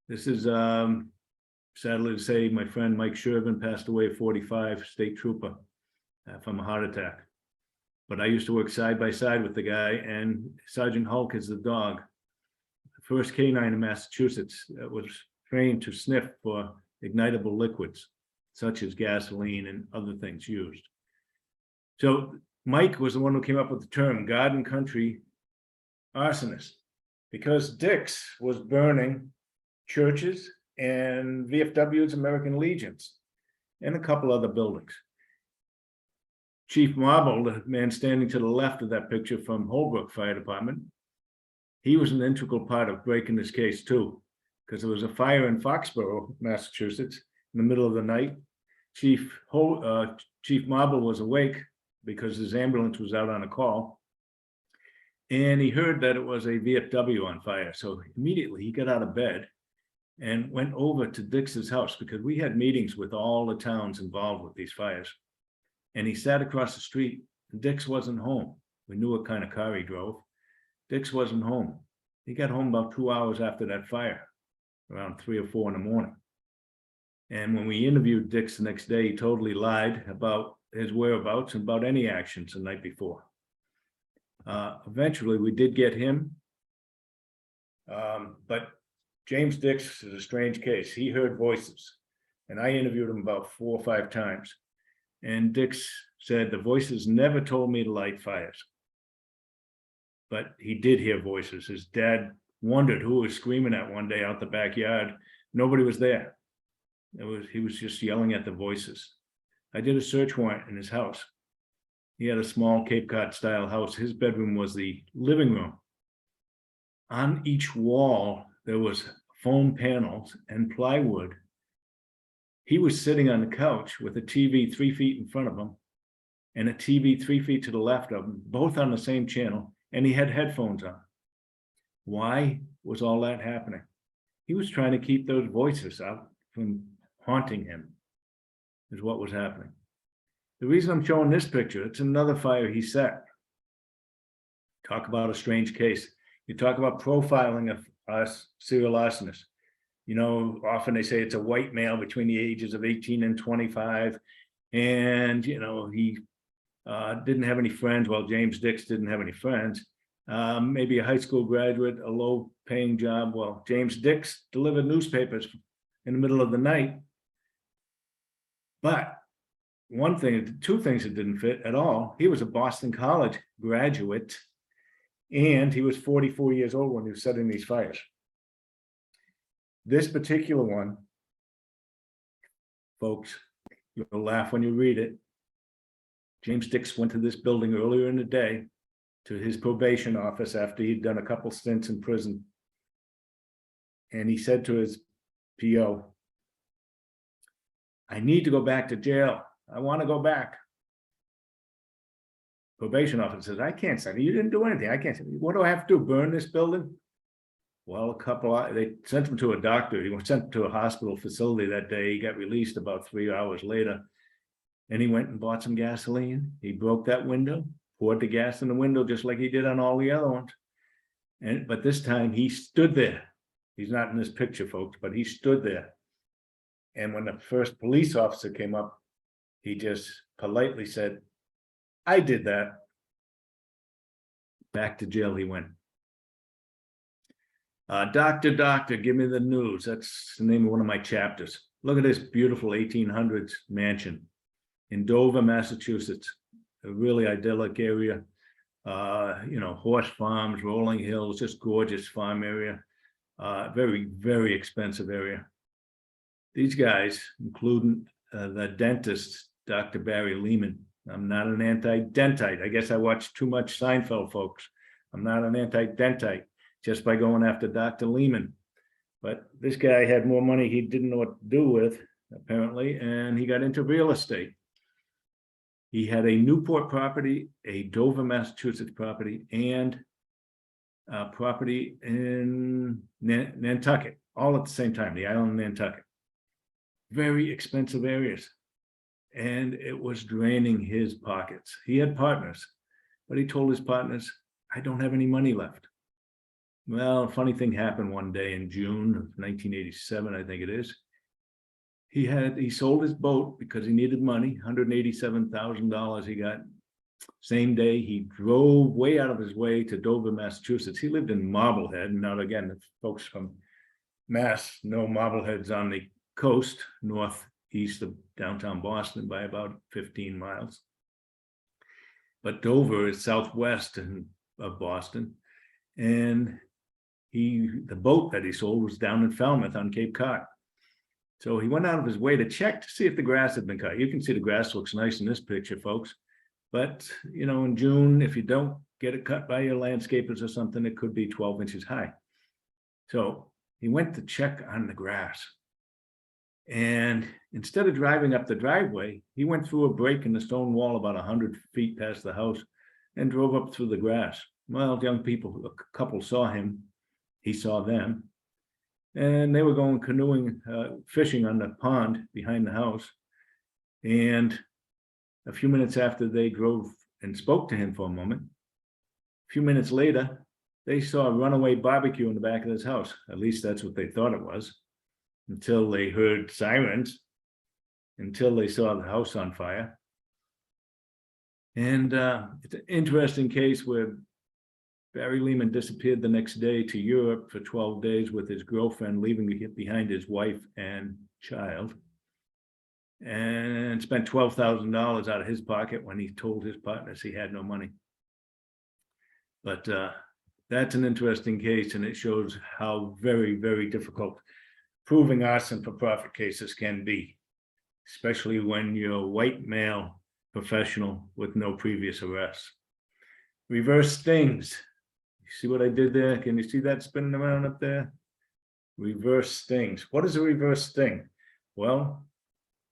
This is, sadly to say, my friend Mike Shervin passed away at 45, state trooper, from a heart attack. But I used to work side by side with the guy, and Sergeant Hulk is the dog. The first canine in Massachusetts that was trained to sniff for ignitable liquids, such as gasoline and other things used. So Mike was the one who came up with the term garden country arsonist, because Dix was burning churches and VFW's, American Legions, and a couple other buildings. Chief Marble, the man standing to the left of that picture from Holbrook Fire Department, he was an integral part of breaking this case too, because there was a fire in Foxborough, Massachusetts, in the middle of the night. Chief Marble was awake because his ambulance was out on a call, and he heard that it was a VFW on fire. So immediately he got out of bed and went over to Dix's house, because we had meetings with all the towns involved with these fires. And he sat across the street, and Dix wasn't home. We knew what kind of car he drove. Dix wasn't home. He got home about 2 hours after that fire, around 3 or 4 in the morning. And when we interviewed Dix the next day, he totally lied about his whereabouts and about any actions the night before. Eventually, we did get him. But James Dix is a strange case. He heard voices, and I interviewed him about 4 or 5 times. And Dix said the voices never told me to light fires. But he did hear voices. His dad wondered who was screaming at one day out the backyard. Nobody was there. He was just yelling at the voices. I did a search warrant in his house. He had a small Cape Cod style house. His bedroom was the living room. On each wall, there was foam panels and plywood. He was sitting on the couch with a TV 3 feet in front of him and a TV 3 feet to the left of him, both on the same channel, and he had headphones on. Why was all that happening? He was trying to keep those voices out from haunting him, is what was happening. The reason I'm showing this picture, it's another fire he set. Talk about a strange case. You talk about profiling of us serial arsonists. You know, often they say it's a white male between the ages of 18 and 25. And, you know, he didn't have any friends. Well, James Dix didn't have any friends. Maybe a high school graduate, a low paying job. Well, James Dix delivered newspapers in the middle of the night. But two things that didn't fit at all. He was a Boston College graduate, and he was 44 years old when he was setting these fires. This particular one, folks, you'll laugh when you read it. James Dix went to this building earlier in the day to his probation office after he'd done a couple stints in prison. And he said to his PO, "I need to go back to jail. I want to go back." Probation officer says, "I can't send you. You didn't do anything. I can't send you. What do I have to do? Burn this building?" Well, they sent him to a doctor. He was sent to a hospital facility that day. He got released about 3 hours later. And he went and bought some gasoline. He broke that window, poured the gas in the window just like he did on all the other ones. But this time he stood there. He's not in this picture, folks, but he stood there. And when the first police officer came up, he just politely said, "I did that." Back to jail he went. Doctor, give me the news. That's the name of one of my chapters. Look at this beautiful 1800s mansion in Dover, Massachusetts, a really idyllic area. Horse farms, rolling hills, just gorgeous farm area. Very, very expensive area. These guys, including the dentist, Dr. Barry Lehman. I'm not an anti-dentite. I guess I watched too much Seinfeld, folks. I'm not an anti-dentite just by going after Dr. Lehman. But this guy had more money he didn't know what to do with, apparently, and he got into real estate. He had a Newport property, a Dover, Massachusetts property, and a property in Nantucket, all at the same time, the island of Nantucket. Very expensive areas. And it was draining his pockets. He had partners, but he told his partners, "I don't have any money left." Well, a funny thing happened one day in June of 1987, I think it is. He sold his boat because he needed money, $187,000 he got. Same day, he drove way out of his way to Dover, Massachusetts. He lived in Marblehead. Now, again, if folks from Mass know Marblehead's on the coast, northeast of downtown Boston by about 15 miles. But Dover is southwest of Boston. And the boat that he sold was down in Falmouth on Cape Cod. So he went out of his way to check to see if the grass had been cut. You can see the grass looks nice in this picture, folks. But, in June, if you don't get it cut by your landscapers or something, it could be 12 inches high. So he went to check on the grass. And instead of driving up the driveway, he went through a break in the stone wall about 100 feet past the house and drove up through the grass. Well, young people, a couple saw him. He saw them. And they were going canoeing, fishing on the pond behind the house. And a few minutes after they drove and spoke to him for a moment, a few minutes later, they saw a runaway barbecue in the back of his house. At least that's what they thought it was, until they heard sirens, until they saw the house on fire. And it's an interesting case where Barry Lehman disappeared the next day to Europe for 12 days with his girlfriend, leaving behind his wife and child, and spent $12,000 out of his pocket when he told his partners he had no money. But that's an interesting case, and it shows how very, very difficult proving arson for profit cases can be, especially when you're a white male professional with no previous arrests. Reverse stings. You see what I did there? Can you see that spinning around up there? Reverse stings. What is a reverse sting? Well,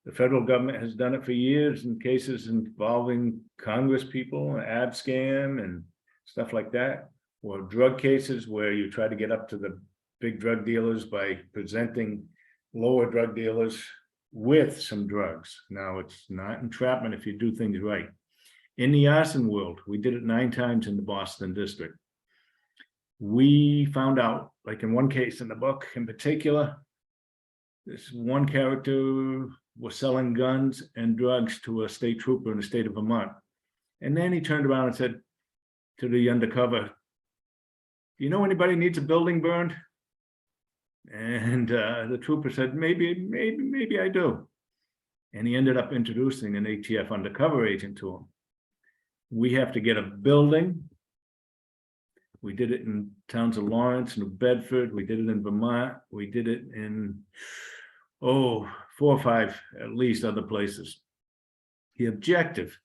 the federal government has done it for years in cases involving Congress people, abscam and stuff like that, or drug cases where you try to get up to the big drug dealers by presenting lower drug dealers with some drugs. Now, it's not entrapment if you do things right. In the arson world, we did it 9 times in the Boston district. We found out, like in one case in the book in particular, this one character was selling guns and drugs to a state trooper in the state of Vermont. And then he turned around and said to the undercover, "Do you know anybody needs a building burned?" And the trooper said, maybe I do. And he ended up introducing an ATF undercover agent to him. We have to get a building. We did it in towns of Lawrence, New Bedford. We did it in Vermont. We did it in, 4 or 5, at least, other places. The objective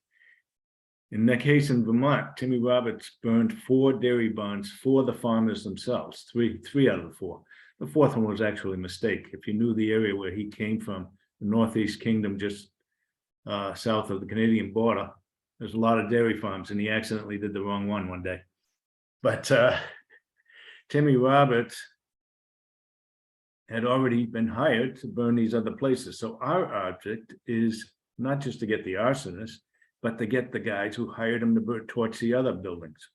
In that case in Vermont, Timmy Roberts burned 4 dairy barns for the farmers themselves, three out of the 4. The 4th one was actually a mistake. If you knew the area where he came from, the Northeast Kingdom, just south of the Canadian border, there's a lot of dairy farms, and he accidentally did the wrong one day. But Timmy Roberts had already been hired to burn these other places. So our object is not just to get the arsonist, but to get the guys who hired him to burn torch the other buildings.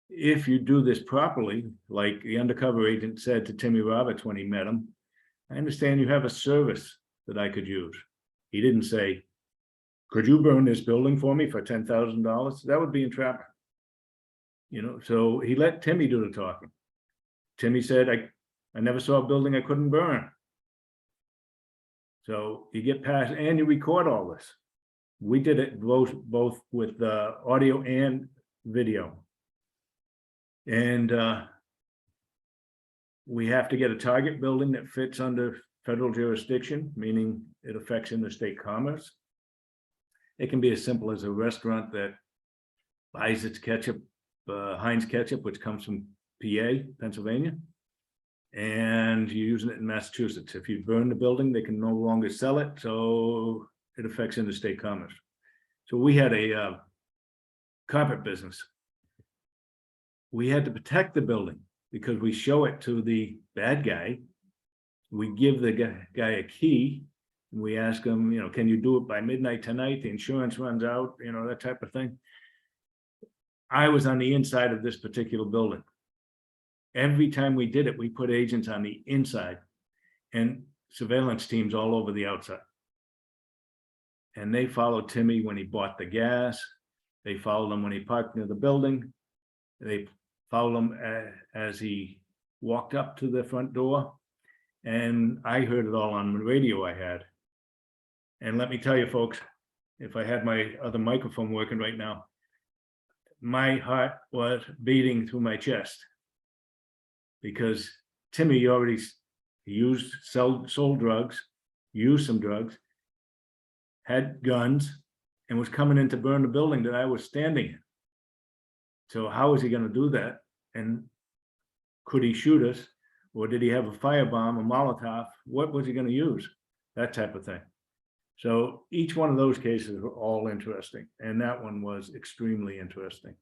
If you do this properly, like the undercover agent said to Timmy Roberts when he met him, I understand you have a service that I could use. He didn't say, could you burn this building for me for $10,000? That would be entrapment. You know, so he let Timmy do the talking. Timmy said, I never saw a building I couldn't burn. So you get past, and you record all this. We did it both with audio and video. And we have to get a target building that fits under federal jurisdiction, meaning it affects interstate commerce. It can be as simple as a restaurant that buys its ketchup, Heinz ketchup, which comes from PA, Pennsylvania, and you're using it in Massachusetts. If you burn the building, they can no longer sell it, so it affects interstate commerce. So we had a carpet business. We had to protect the building because we show it to the bad guy. We give the guy a key, and we ask him, you know, can you do it by midnight tonight? The insurance runs out, you know, that type of thing. I was on the inside of this particular building. Every time we did it, we put agents on the inside and surveillance teams all over the outside. And they followed Timmy when he bought the gas. They followed him when he parked near the building. They followed him as he walked up to the front door. And I heard it all on the radio I had. And let me tell you, folks, if I had my other microphone working right now, my heart was beating through my chest because Timmy already sold drugs, used some drugs, had guns, and was coming in to burn the building that I was standing in. So how was he going to do that? And could he shoot us? Or did he have a firebomb, a Molotov? What was he going to use? That type of thing. So each one of those cases were all interesting. And that one was extremely interesting.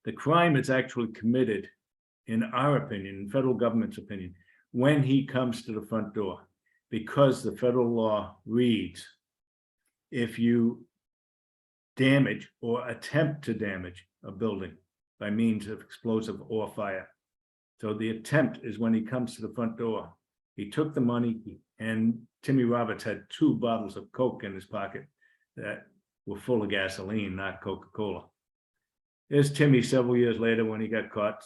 The crime is actually committed, in our opinion, in federal government's opinion, when he comes to the front door, because the federal law reads, if you damage or attempt to damage a building by means of explosive or fire. So the attempt is when he comes to the front door. He took the money, and Timmy Roberts had 2 bottles of Coke in his pocket that were full of gasoline, not Coca-Cola. There's Timmy several years later when he got caught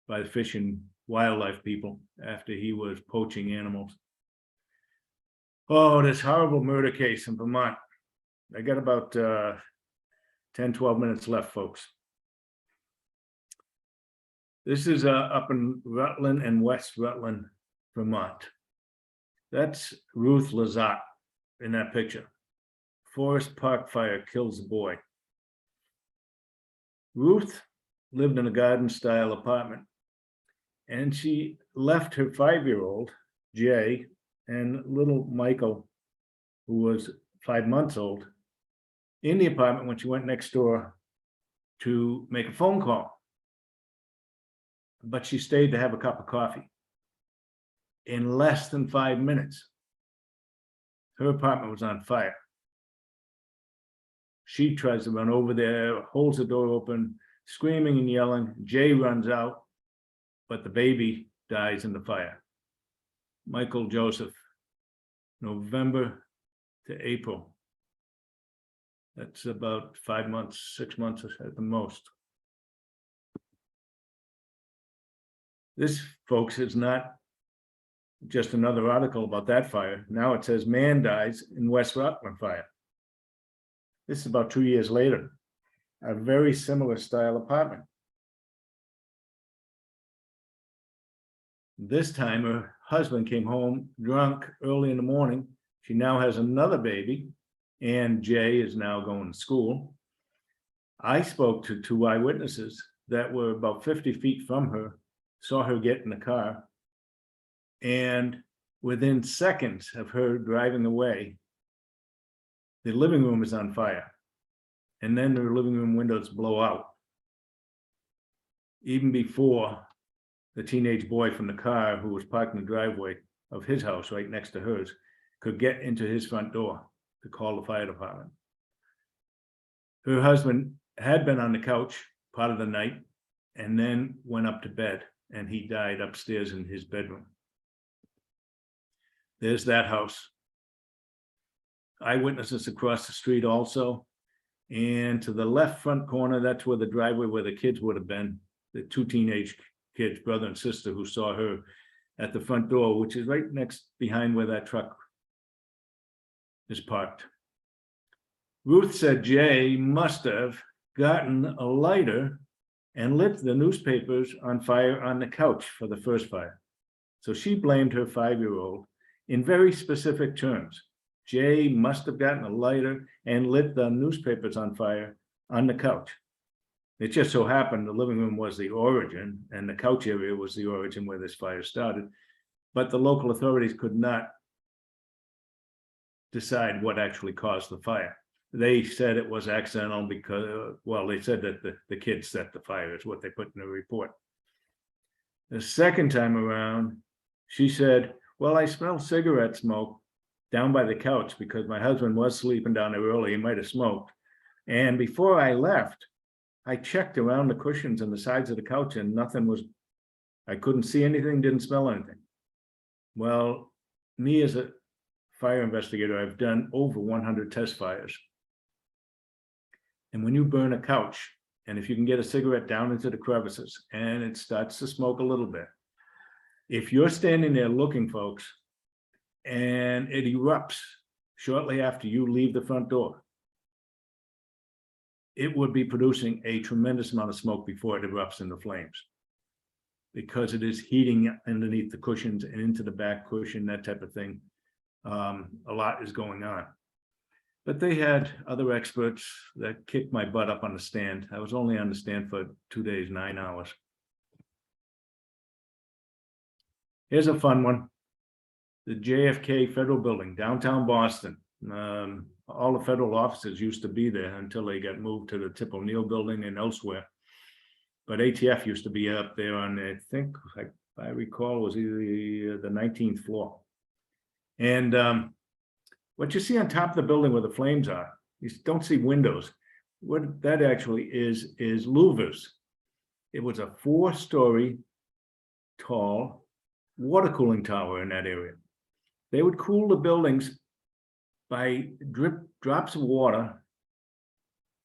by the fish and wildlife people after he was poaching animals. Oh, this horrible murder case in Vermont. I got about 10, 12 minutes left, folks. This is up in Rutland and West Rutland, Vermont. That's Ruth Lazat in that picture. Forest Park fire kills the boy. Ruth lived in a garden-style apartment, and she left her 5-year-old, Jay, and little Michael, who was 5 months old, in the apartment when she went next door to make a phone call. But she stayed to have a cup of coffee. In less than 5 minutes, her apartment was on fire. She tries to run over there, holds the door open, screaming and yelling. Jay runs out, but the baby dies in the fire. Michael Joseph, November to April. That's about 5 months, 6 months at the most. This, folks, is not just another article about that fire. Now it says man dies in West Rutland fire. This is about 2 years later. A very similar style apartment. This time her husband came home drunk early in the morning. She now has another baby, and Jay is now going to school. I spoke to 2 eyewitnesses that were about 50 feet from her, saw her get in the car, and within seconds of her driving away, the living room is on fire. And then the living room windows blow out. Even before the teenage boy from the car who was parked in the driveway of his house right next to hers could get into his front door to call the fire department. Her husband had been on the couch part of the night and then went up to bed, and he died upstairs in his bedroom. There's that house. Eyewitnesses across the street also. And to the left front corner, that's where the driveway where the kids would have been, the 2 teenage kids, brother and sister, who saw her at the front door, which is right next behind where that truck is parked. Ruth said Jay must have gotten a lighter and lit the newspapers on fire on the couch for the first fire. So she blamed her 5-year-old in very specific terms. Jay must have gotten a lighter and lit the newspapers on fire on the couch. It just so happened the living room was the origin and the couch area was the origin where this fire started. But the local authorities could not decide what actually caused the fire. They said it was accidental because, well, they said that the kids set the fire, is what they put in the report. The second time around, she said, well, I smelled cigarette smoke down by the couch because my husband was sleeping down there early. He might have smoked. And before I left, I checked around the cushions and the sides of the couch and nothing was, I couldn't see anything, didn't smell anything. Well, me as a fire investigator, I've done over 100 test fires. And when you burn a couch, and if you can get a cigarette down into the crevices and it starts to smoke a little bit, if you're standing there looking, folks, and it erupts shortly after you leave the front door, it would be producing a tremendous amount of smoke before it erupts into flames, because it is heating underneath the cushions and into the back cushion, that type of thing. A lot is going on. But they had other experts that kicked my butt up on the stand. I was only on the stand for 2 days, 9 hours. Here's a fun one. The JFK Federal Building, downtown Boston. All the federal offices used to be there until they got moved to the Tip O'Neill building and elsewhere. But ATF used to be up there on, I think, if I recall, it was either the 19th floor. And what you see on top of the building where the flames are, you don't see windows. What that actually is louvers. It was a 4-story tall water cooling tower in that area. They would cool the buildings by drops of water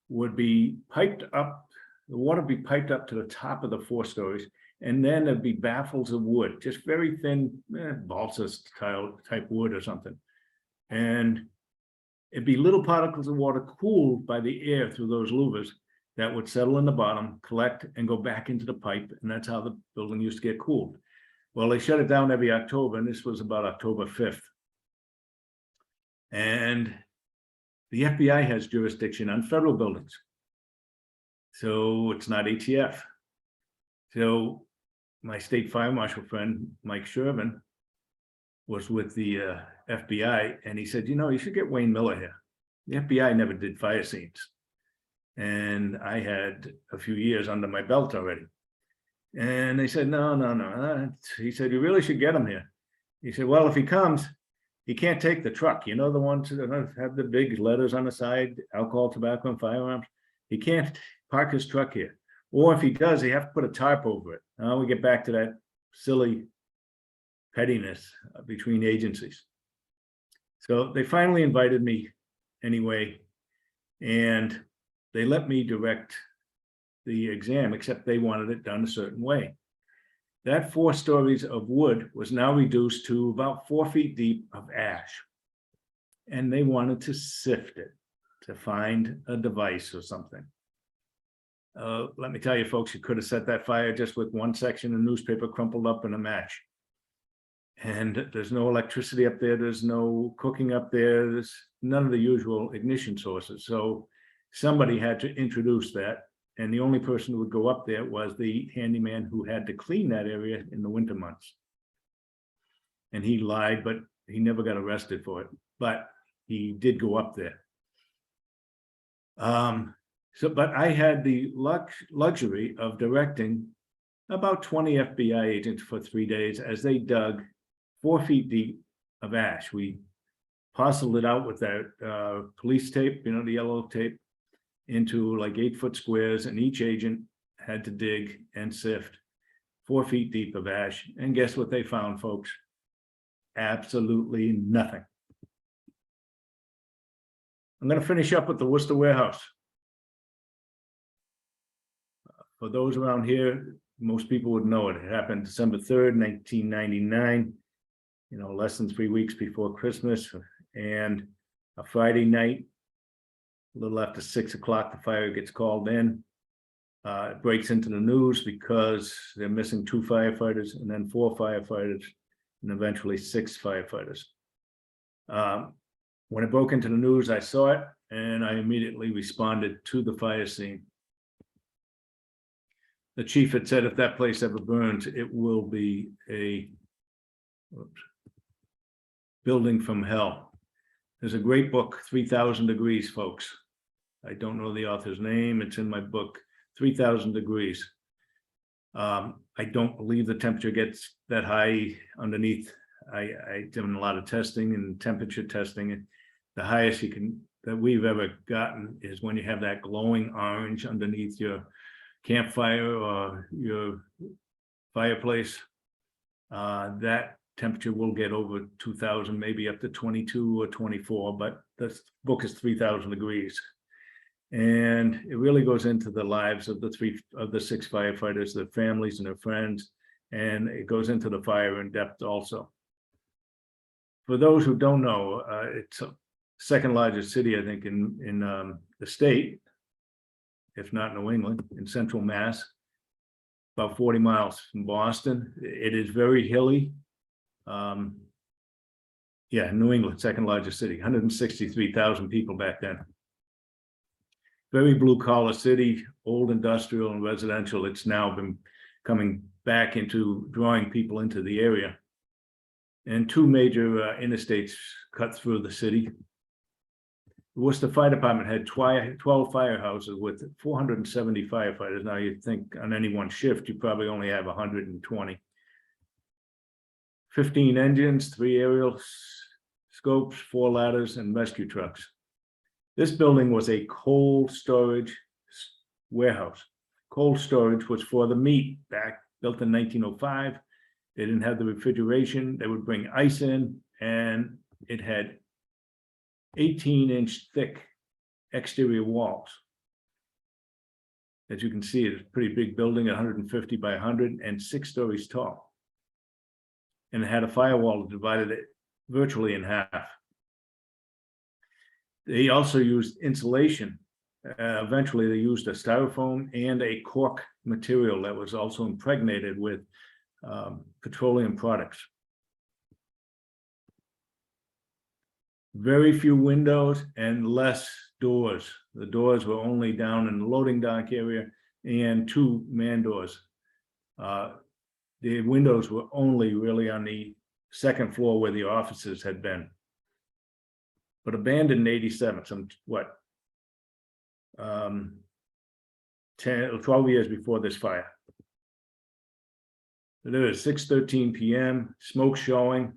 would be piped up. The water would be piped up to the top of the 4 stories, and then there'd be baffles of wood, just very thin balsa type wood or something. And it'd be little particles of water cooled by the air through those louvers that would settle in the bottom, collect, and go back into the pipe. And that's how the building used to get cooled. Well, they shut it down every October, and this was about October 5th. And the FBI has jurisdiction on federal buildings. So it's not ATF. So my state fire marshal friend, Mike Shervin, was with the FBI, and he said, you know, you should get Wayne Miller here. The FBI never did fire scenes. And I had a few years under my belt already. And they said, no. He said, you really should get him here. He said, well, if he comes, he can't take the truck. You know, the ones that have the big letters on the side, alcohol, tobacco, and firearms. He can't park his truck here. Or if he does, he have to put a tarp over it. Now we get back to that silly pettiness between agencies. So they finally invited me anyway, and they let me direct the exam, except they wanted it done a certain way. That 4 stories of wood was now reduced to about 4 feet deep of ash. And they wanted to sift it to find a device or something. Let me tell you, folks, you could have set that fire just with one section of newspaper crumpled up in a match. And there's no electricity up there. There's no cooking up there. There's none of the usual ignition sources. So somebody had to introduce that. And the only person who would go up there was the handyman who had to clean that area in the winter months. And he lied, but he never got arrested for it. But he did go up there. But I had the luxury of directing about 20 FBI agents for 3 days as they dug 4 feet deep of ash. We parceled it out with that police tape, you know, the yellow tape, into like 8-foot squares, and each agent had to dig and sift 4 feet deep of ash. And guess what they found, folks? Absolutely nothing. I'm going to finish up with the Worcester warehouse. For those around here, most people would know it. It happened December 3rd, 1999, you know, less than 3 weeks before Christmas. And a Friday night, a little after 6 o'clock, the fire gets called in. It breaks into the news because they're missing 2 firefighters, and then 4 firefighters, and eventually 6 firefighters. When it broke into the news, I saw it, and I immediately responded to the fire scene. The chief had said if that place ever burns, it will be a building from hell. There's a great book, 3,000 Degrees, folks. I don't know the author's name. It's in my book, 3,000 Degrees. I don't believe the temperature gets that high underneath. I've done a lot of testing and temperature testing. The highest that we've ever gotten is when you have that glowing orange underneath your campfire or your fireplace. That temperature will get over 2,000, maybe up to 22 or 24, but this book is 3,000 degrees. And it really goes into the lives of the 6 firefighters, their families and their friends, and it goes into the fire in depth also. For those who don't know, it's the second largest city, I think, in the state, if not New England, in central Mass, about 40 miles from Boston. It is very hilly. Yeah, New England, second largest city, 163,000 people back then. Very blue collar city, old industrial and residential. It's now been coming back into drawing people into the area. And 2 major interstates cut through the city. The Worcester Fire Department had 12 firehouses with 470 firefighters. Now you'd think on any one shift, you probably only have 120. 15 engines, 3 aerial scopes, 4 ladders, and rescue trucks. This building was a cold storage warehouse. Cold storage was for the meat, built in 1905. They didn't have the refrigeration. They would bring ice in, and it had 18-inch thick exterior walls. As you can see, it's a pretty big building, 150 by 100 and 6 stories tall. And it had a firewall that divided it virtually in half. They also used insulation. Eventually, they used a styrofoam and a cork material that was also impregnated with petroleum products. Very few windows and less doors. The doors were only down in the loading dock area and 2 man doors. The windows were only really on the 2nd floor where the offices had been. But abandoned in 87, 10 or 12 years before this fire. There is 6:13 p.m., smoke showing,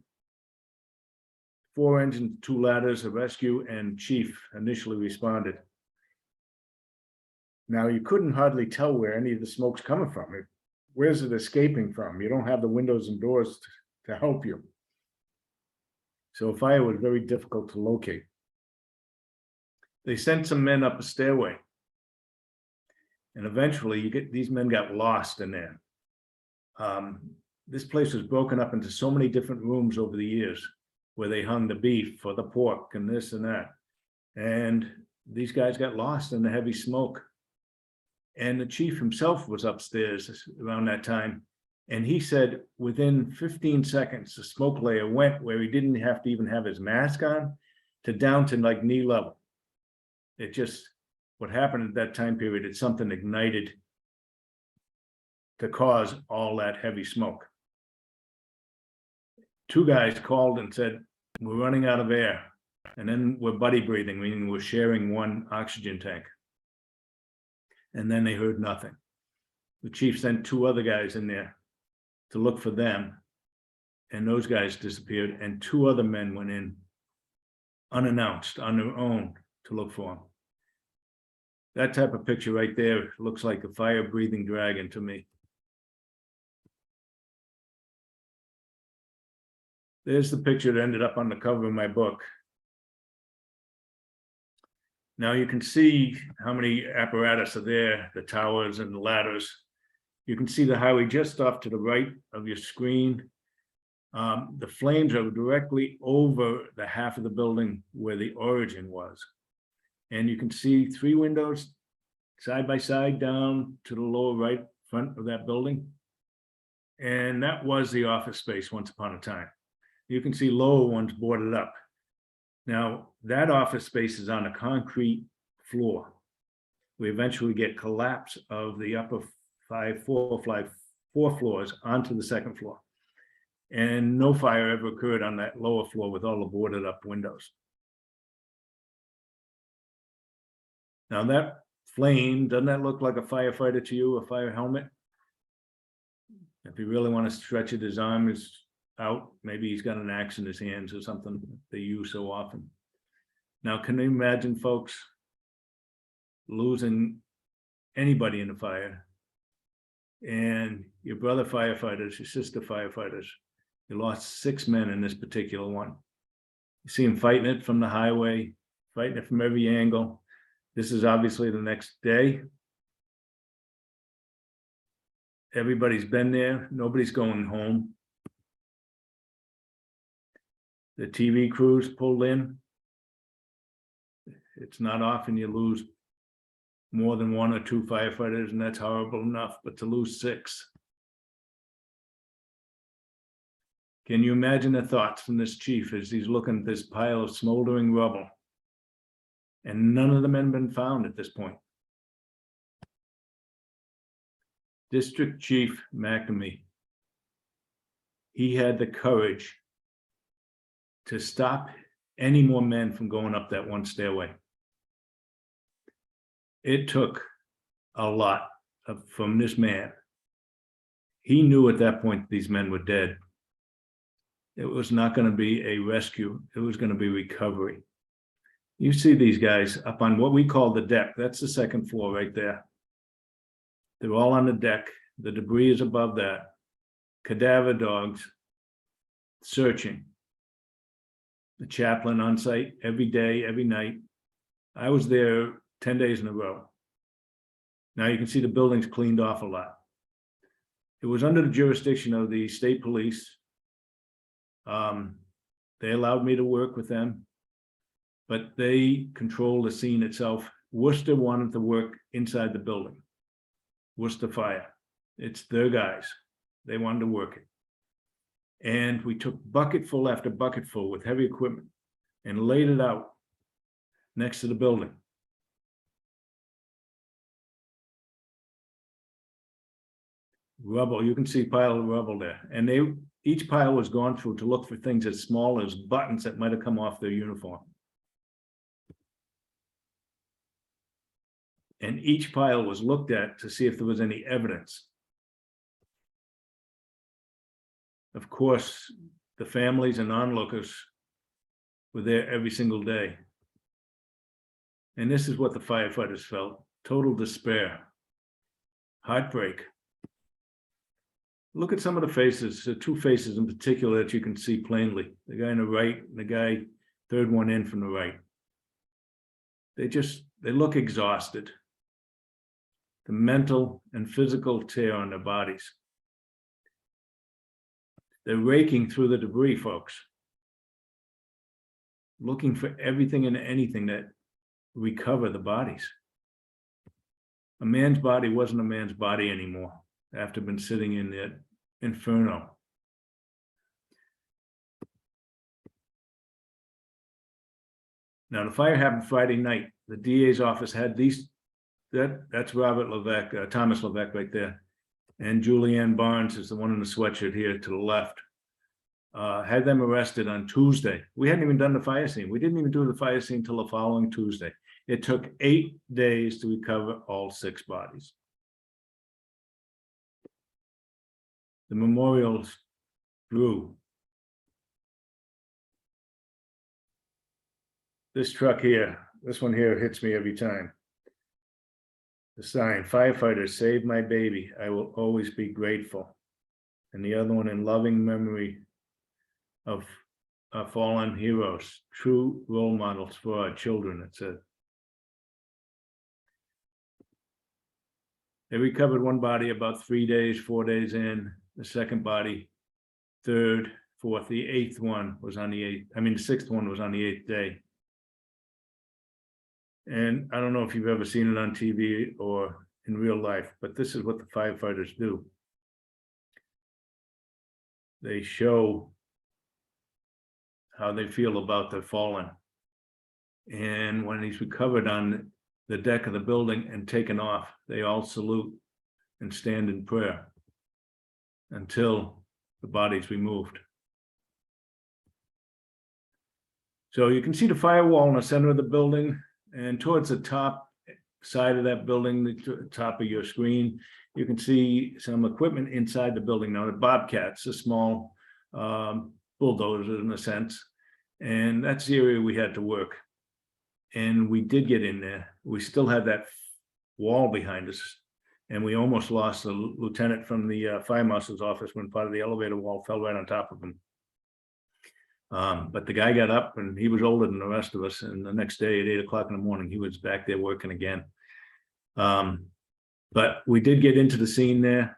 4 engines, 2 ladders, a rescue, and chief initially responded. Now you couldn't hardly tell where any of the smoke's coming from. Where's it escaping from? You don't have the windows and doors to help you. So fire was very difficult to locate. They sent some men up a stairway. And eventually these men got lost in there. This place was broken up into so many different rooms over the years where they hung the beef or the pork and this and that. And these guys got lost in the heavy smoke. And the chief himself was upstairs around that time. And he said within 15 seconds, the smoke layer went where he didn't have to even have his mask on to down to like knee level. It just, what happened at that time period, it's something ignited to cause all that heavy smoke. Two guys called and said, we're running out of air. And then we're buddy breathing, meaning we're sharing one oxygen tank. And then they heard nothing. The chief sent two other guys in there to look for them. And those guys disappeared. And two other men went in unannounced on their own to look for them. That type of picture right there looks like a fire-breathing dragon to me. There's the picture that ended up on the cover of my book. Now you can see how many apparatus are there, the towers and the ladders. You can see the highway just off to the right of your screen. The flames are directly over the half of the building where the origin was. And you can see three windows side by side down to the lower right front of that building. And that was the office space once upon a time. You can see lower ones boarded up. Now, that office space is on a concrete floor. We eventually get collapse of the upper four floors onto the second floor. And no fire ever occurred on that lower floor with all the boarded up windows. Now that flame, doesn't that look like a firefighter to you, a fire helmet? If you really want to stretch it, his arm is out. Maybe he's got an axe in his hands or something they use so often. Now, can you imagine, folks, losing anybody in a fire? And your brother firefighters, your sister firefighters, you lost 6 men in this particular one. You see them fighting it from the highway, fighting it from every angle. This is obviously the next day. Everybody's been there. Nobody's going home. The TV crews pulled in. It's not often you lose more than 1 or 2 firefighters, and that's horrible enough, but to lose 6. Can you imagine the thoughts from this chief as he's looking at this pile of smoldering rubble? And none of the men have been found at this point. District Chief McNamee, he had the courage to stop any more men from going up that one stairway. It took a lot from this man. He knew at that point these men were dead. It was not going to be a rescue. It was going to be recovery. You see these guys up on what we call the deck. That's the second floor right there. They're all on the deck. The debris is above that. Cadaver dogs searching. The chaplain on site every day, every night. I was there 10 days in a row. Now you can see the building's cleaned off a lot. It was under the jurisdiction of the state police. They allowed me to work with them, but they control the scene itself. Worcester wanted to work inside the building. Worcester Fire. It's their guys. They wanted to work it. And we took bucketful after bucketful with heavy equipment and laid it out next to the building. Rubble, you can see a pile of rubble there. And each pile was gone through to look for things as small as buttons that might have come off their uniform. And each pile was looked at to see if there was any evidence. Of course, the families and onlookers were there every single day. And this is what the firefighters felt: total despair, heartbreak. Look at some of the faces, the 2 faces in particular that you can see plainly. The guy on the right and the guy third one in from the right. They look exhausted. The mental and physical tear on their bodies. They're raking through the debris, folks. Looking for everything and anything that recover the bodies. A man's body wasn't a man's body anymore after been sitting in inferno. Now, the fire happened Friday night. The DA's office had these, that's Robert Levesque, Thomas Levesque right there. And Julianne Barnes is the one in the sweatshirt here to the left. Had them arrested on Tuesday. We hadn't even done the fire scene. We didn't even do the fire scene till the following Tuesday. It took 8 days to recover all 6 bodies. The memorials grew. This truck here, this one here hits me every time. The sign, firefighters saved my baby. I will always be grateful. And the other one, in loving memory of our fallen heroes, true role models for our children, it said. They recovered one body about 3 days, 4 days in. The second body, third, fourth, the 8th one was on the 8th. I mean, the 6th one was on the 8th day. And I don't know if you've ever seen it on TV or in real life, but this is what the firefighters do. They show how they feel about their fallen. And when he's recovered on the deck of the building and taken off, they all salute and stand in prayer until the body's removed. So you can see the firewall in the center of the building, and towards the top side of that building, the top of your screen, you can see some equipment inside the building. Now, the Bobcats, a small bulldozers in a sense, and that's the area we had to work. And we did get in there. We still had that wall behind us, and we almost lost the lieutenant from the fire marshal's office when part of the elevator wall fell right on top of him. But the guy got up, and he was older than the rest of us. And the next day at 8 o'clock in the morning, he was back there working again. But we did get into the scene there,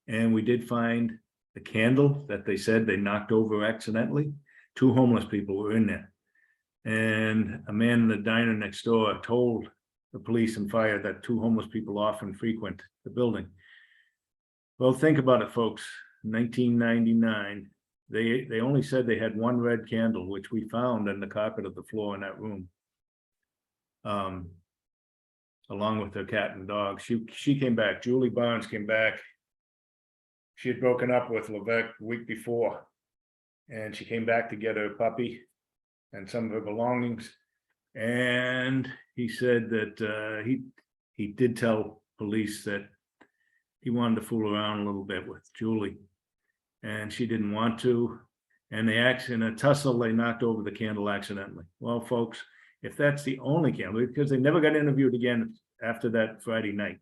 and we did find the candle that they said they knocked over accidentally. 2 homeless people were in there. And a man in the diner next door told the police and fire that 2 homeless people often frequent the building. Well, think about it, folks. 1999. They only said they had 1 red candle, which we found in the carpet of the floor in that room, along with their cat and dog. She came back. Julie Barnes came back. She had broken up with Levesque the week before, and she came back to get her puppy and some of her belongings. And he said that he did tell police that he wanted to fool around a little bit with Julie, and she didn't want to. And in a tussle, they knocked over the candle accidentally. Well, folks, if that's the only candle, because they never got interviewed again after that Friday night.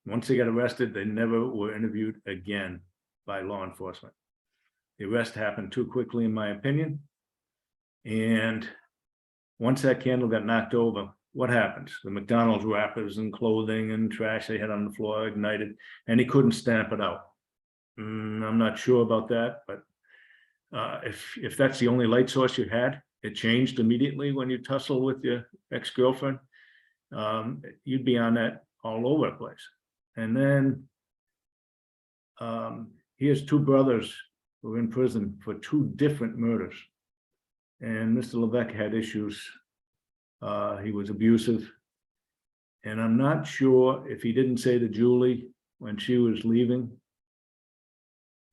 Once they got arrested, they never were interviewed again by law enforcement. The arrest happened too quickly, in my opinion. And once that candle got knocked over, what happens? The McDonald's wrappers and clothing and trash they had on the floor ignited, and he couldn't stamp it out. I'm not sure about that, but if that's the only light source you had, it changed immediately when you tussle with your ex-girlfriend. You'd be on that all over the place. And then here's 2 brothers who were in prison for 2 different murders. And Mr. Levesque had issues. He was abusive. And I'm not sure if he didn't say to Julie when she was leaving,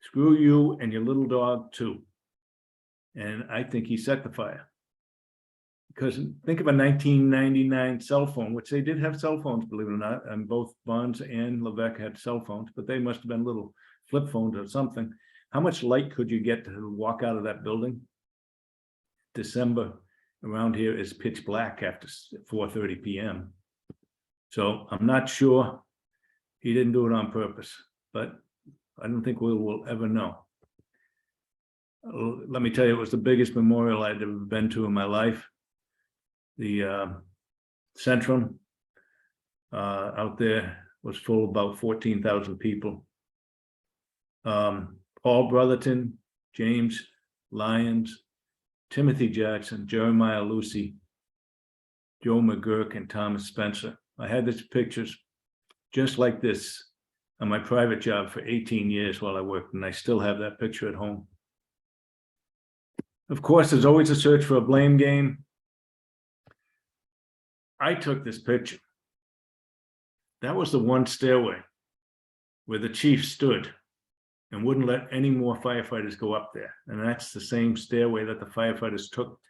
"Screw you and your little dog too." And I think he set the fire. Because think of a 1999 cell phone, which they did have cell phones, believe it or not, and both Barnes and Levesque had cell phones, but they must have been little flip phones or something. How much light could you get to walk out of that building? December around here is pitch black after 4:30 p.m. So I'm not sure he didn't do it on purpose, but I don't think we will ever know. Let me tell you, it was the biggest memorial I'd ever been to in my life. The Centrum out there was full of about 14,000 people. Paul Brotherton, James Lyons, Timothy Jackson, Jeremiah Lucy, Joe McGurk, and Thomas Spencer. I had these pictures just like this on my private job for 18 years while I worked, and I still have that picture at home. Of course, there's always a search for a blame game. I took this picture. That was the one stairway where the chief stood and wouldn't let any more firefighters go up there. And that's the same stairway that the firefighters took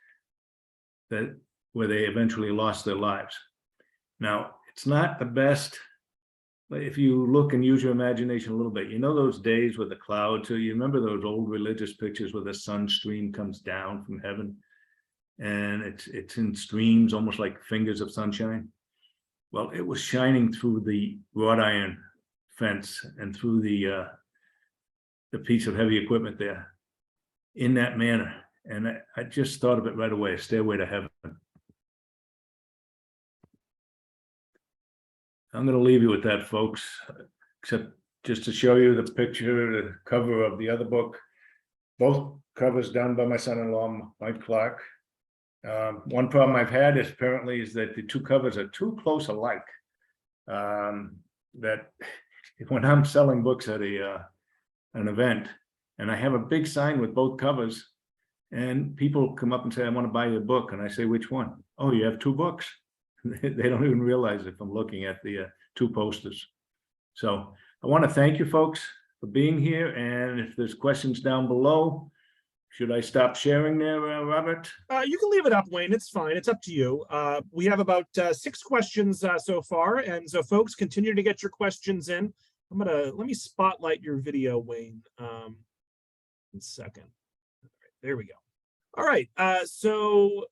where they eventually lost their lives. Now, it's not the best, but if you look and use your imagination a little bit, you know those days with the clouds, so you remember those old religious pictures where the sun stream comes down from heaven and it's in streams, almost like fingers of sunshine. Well, it was shining through the wrought iron fence and through the piece of heavy equipment there in that manner. And I just thought of it right away, Stairway to Heaven. I'm going to leave you with that, folks, except just to show you the picture, the cover of the other book. Both covers done by my son-in-law, Mike Clark. One problem I've had is apparently is that the two covers are too close alike. That when I'm selling books at an event, and I have a big sign with both covers, and people come up and say, I want to buy your book. And I say, which one? Oh, you have two books. They don't even realize if I'm looking at the two posters. So I want to thank you folks for being here. And if there's questions down below, should I stop sharing there, Robert? You can leave it up, Wayne. It's fine. It's up to you. We have about 6 questions so far. And so folks, continue to get your questions in. Let me spotlight your video, Wayne. 1 second. All right, there we go. All right, so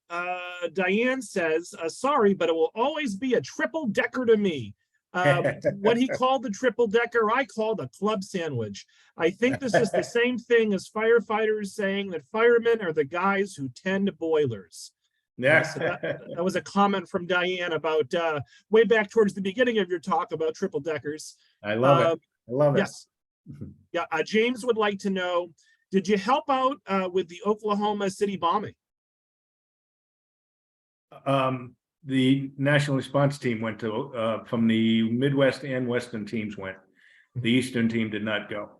Diane says, sorry, but it will always be a triple decker to me. What he called the triple decker, I called a club sandwich. I think this is the same thing as firefighters saying that firemen are the guys who tend boilers. Yeah. So that was a comment from Diane about way back towards the beginning of your talk about triple deckers. I love it. I love it. Yes. Yeah, James would like to know, did you help out with the Oklahoma City bombing? The National Response Team went to, from the Midwest and Western teams went. The Eastern team did not go.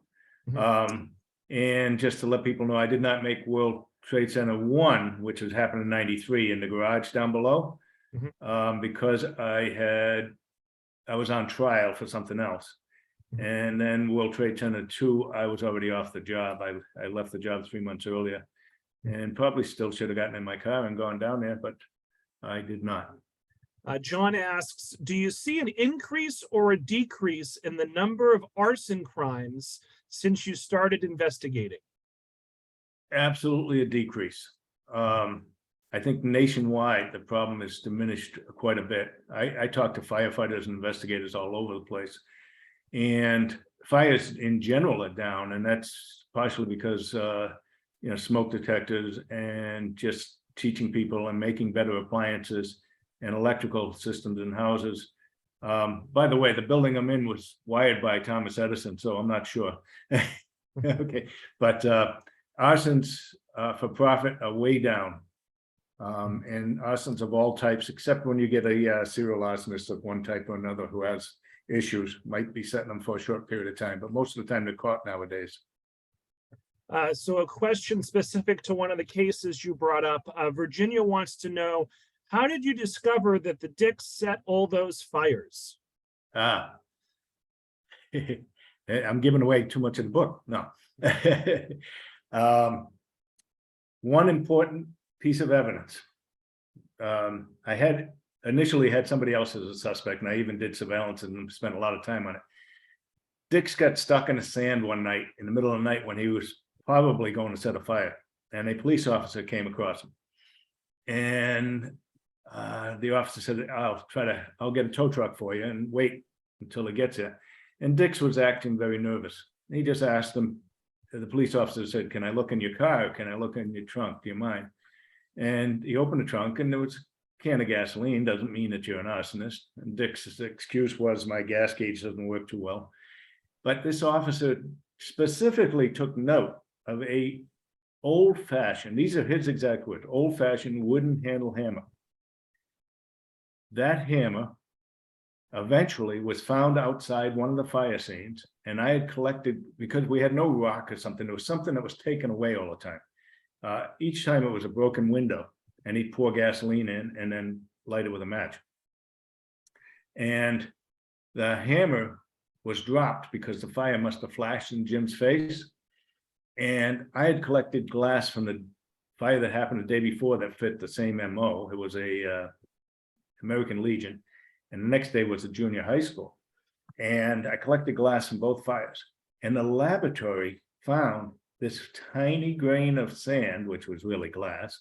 And just to let people know, I did not make World Trade Center 1, which has happened in '93 in the garage down below, because I was on trial for something else. And then World Trade Center 2, I was already off the job. I left the job 3 months earlier and probably still should have gotten in my car and gone down there, but I did not. John asks, do you see an increase or a decrease in the number of arson crimes since you started investigating? Absolutely a decrease. I think nationwide, the problem is diminished quite a bit. I talk to firefighters and investigators all over the place. And fires in general are down, and that's partially because smoke detectors and just teaching people and making better appliances and electrical systems in houses. By the way, the building I'm in was wired by Thomas Edison, so I'm not sure. Okay, but arsons for profit are way down, and arsons of all types, except when you get a serial arsonist of one type or another who has issues, might be setting them for a short period of time, but most of the time they're caught nowadays. So a question specific to one of the cases you brought up, Virginia wants to know, how did you discover that the Dicks set all those fires? I'm giving away too much of the book. No. One important piece of evidence. I had initially had somebody else as a suspect, and I even did surveillance and spent a lot of time on it. Dix got stuck in the sand one night in the middle of the night when he was probably going to set a fire, and a police officer came across him. And the officer said, I'll get a tow truck for you and wait until he gets here. And Dix was acting very nervous. He just asked him, the police officer said, can I look in your car? Can I look in your trunk? Do you mind? And he opened the trunk and there was a can of gasoline. Doesn't mean that you're an arsonist. And Dix's excuse was, my gas gauge doesn't work too well. But this officer specifically took note of a old-fashioned, these are his exact words, old-fashioned wooden handle hammer. That hammer eventually was found outside one of the fire scenes. And I had collected, because we had no rock or something, there was something that was taken away all the time. Each time it was a broken window, and he'd pour gasoline in and then light it with a match. And the hammer was dropped because the fire must have flashed in Jim's face. And I had collected glass from the fire that happened the day before that fit the same MO. It was a American Legion. And the next day was a junior high school. And I collected glass from both fires. And the laboratory found this tiny grain of sand, which was really glass,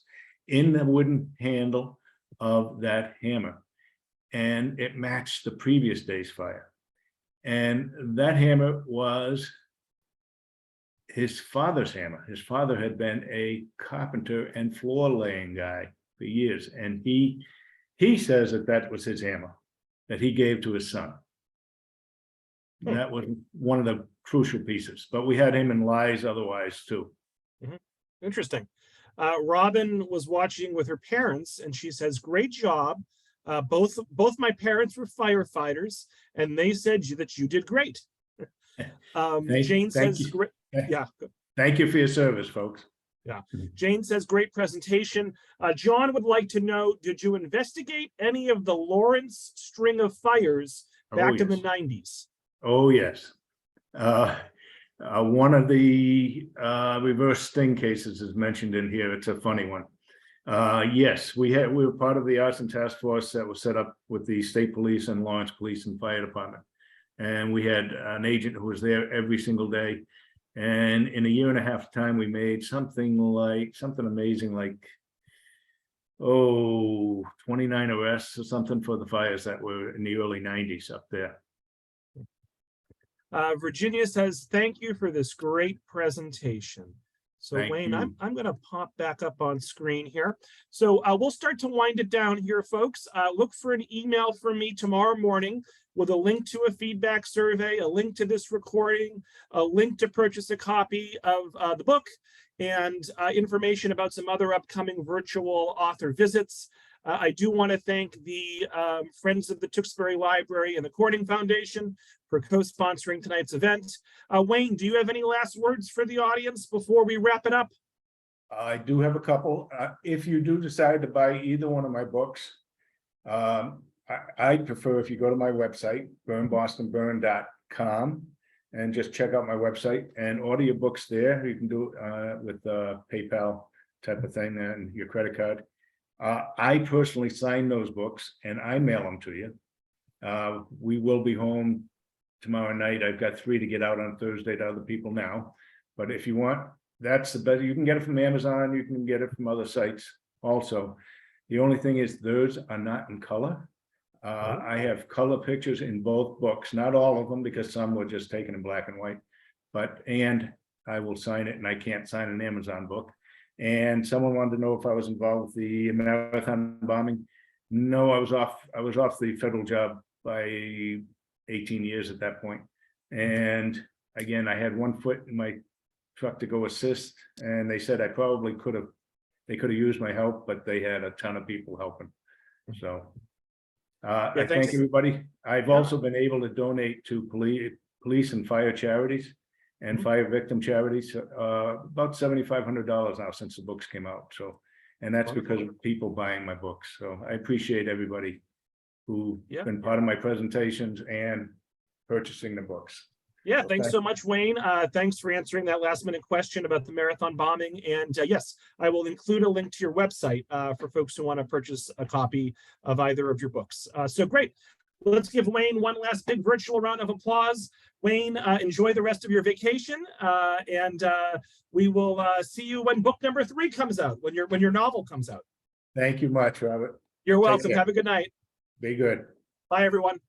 in the wooden handle of that hammer. And it matched the previous day's fire. And that hammer was his father's hammer. His father had been a carpenter and floor laying guy for years. And he says that that was his hammer that he gave to his son. And that was one of the crucial pieces, but we had him in lies otherwise too. Interesting. Robin was watching with her parents, and she says, "Great job. Both my parents were firefighters, and they said that you did great." Jane says, "Great." Yeah. Thank you for your service, folks. Yeah. Jane says, "Great presentation." John would like to know, did you investigate any of the Lawrence string of fires back in the 90s? Oh, yes. One of the reverse sting cases is mentioned in here. It's a funny one. Yes, we were part of the arson task force that was set up with the state police and Lawrence Police and Fire Department. And we had an agent who was there every single day. And in a year and a half time, we made something amazing, like 29 arrests or something for the fires that were in the early 90s up there. Virginia says, "Thank you for this great presentation." So Thank Wayne, you. I'm going to pop back up on screen here. So we'll start to wind it down here, folks. Look for an email from me tomorrow morning with a link to a feedback survey, a link to this recording, a link to purchase a copy of the book, and information about some other upcoming virtual author visits. I do want to thank the Friends of the Tewksbury Library and the Corning Foundation for co-sponsoring tonight's event. Wayne, do you have any last words for the audience before we wrap it up? I do have a couple. If you do decide to buy either one of my books, I prefer if you go to my website, burnbostonburn.com, and just check out my website and order your books there. You can do it with PayPal type of thing and your credit card. I personally sign those books and I mail them to you. We will be home tomorrow night. I've got 3 to get out on Thursday to other people now. But if you want, that's the best. You can get it from Amazon. You can get it from other sites also. The only thing is those are not in color. I have color pictures in both books, not all of them, because some were just taken in black and white, and I will sign it, and I can't sign an Amazon book. And someone wanted to know if I was involved with the marathon bombing. No, I was off the federal job by 18 years at that point. And again, I had one foot in my truck to go assist, and they said I probably they could have used my help, but they had a ton of people helping. So I thank everybody. I've also been able to donate to police and fire charities and fire victim charities, about $7,500 now since the books came out. So, and that's because of people buying my books. So I appreciate everybody who's been part of my presentations and purchasing the books. Yeah, thanks so much, Wayne. Thanks for answering that last minute question about the marathon bombing. And yes, I will include a link to your website for folks who want to purchase a copy of either of your books. So great. Let's give Wayne one last big virtual round of applause. Wayne, enjoy the rest of your vacation, and we will see you when book number 3 comes out, when your novel comes out. Thank you much, Robert. You're welcome. Have a good night. Be good. Bye, everyone.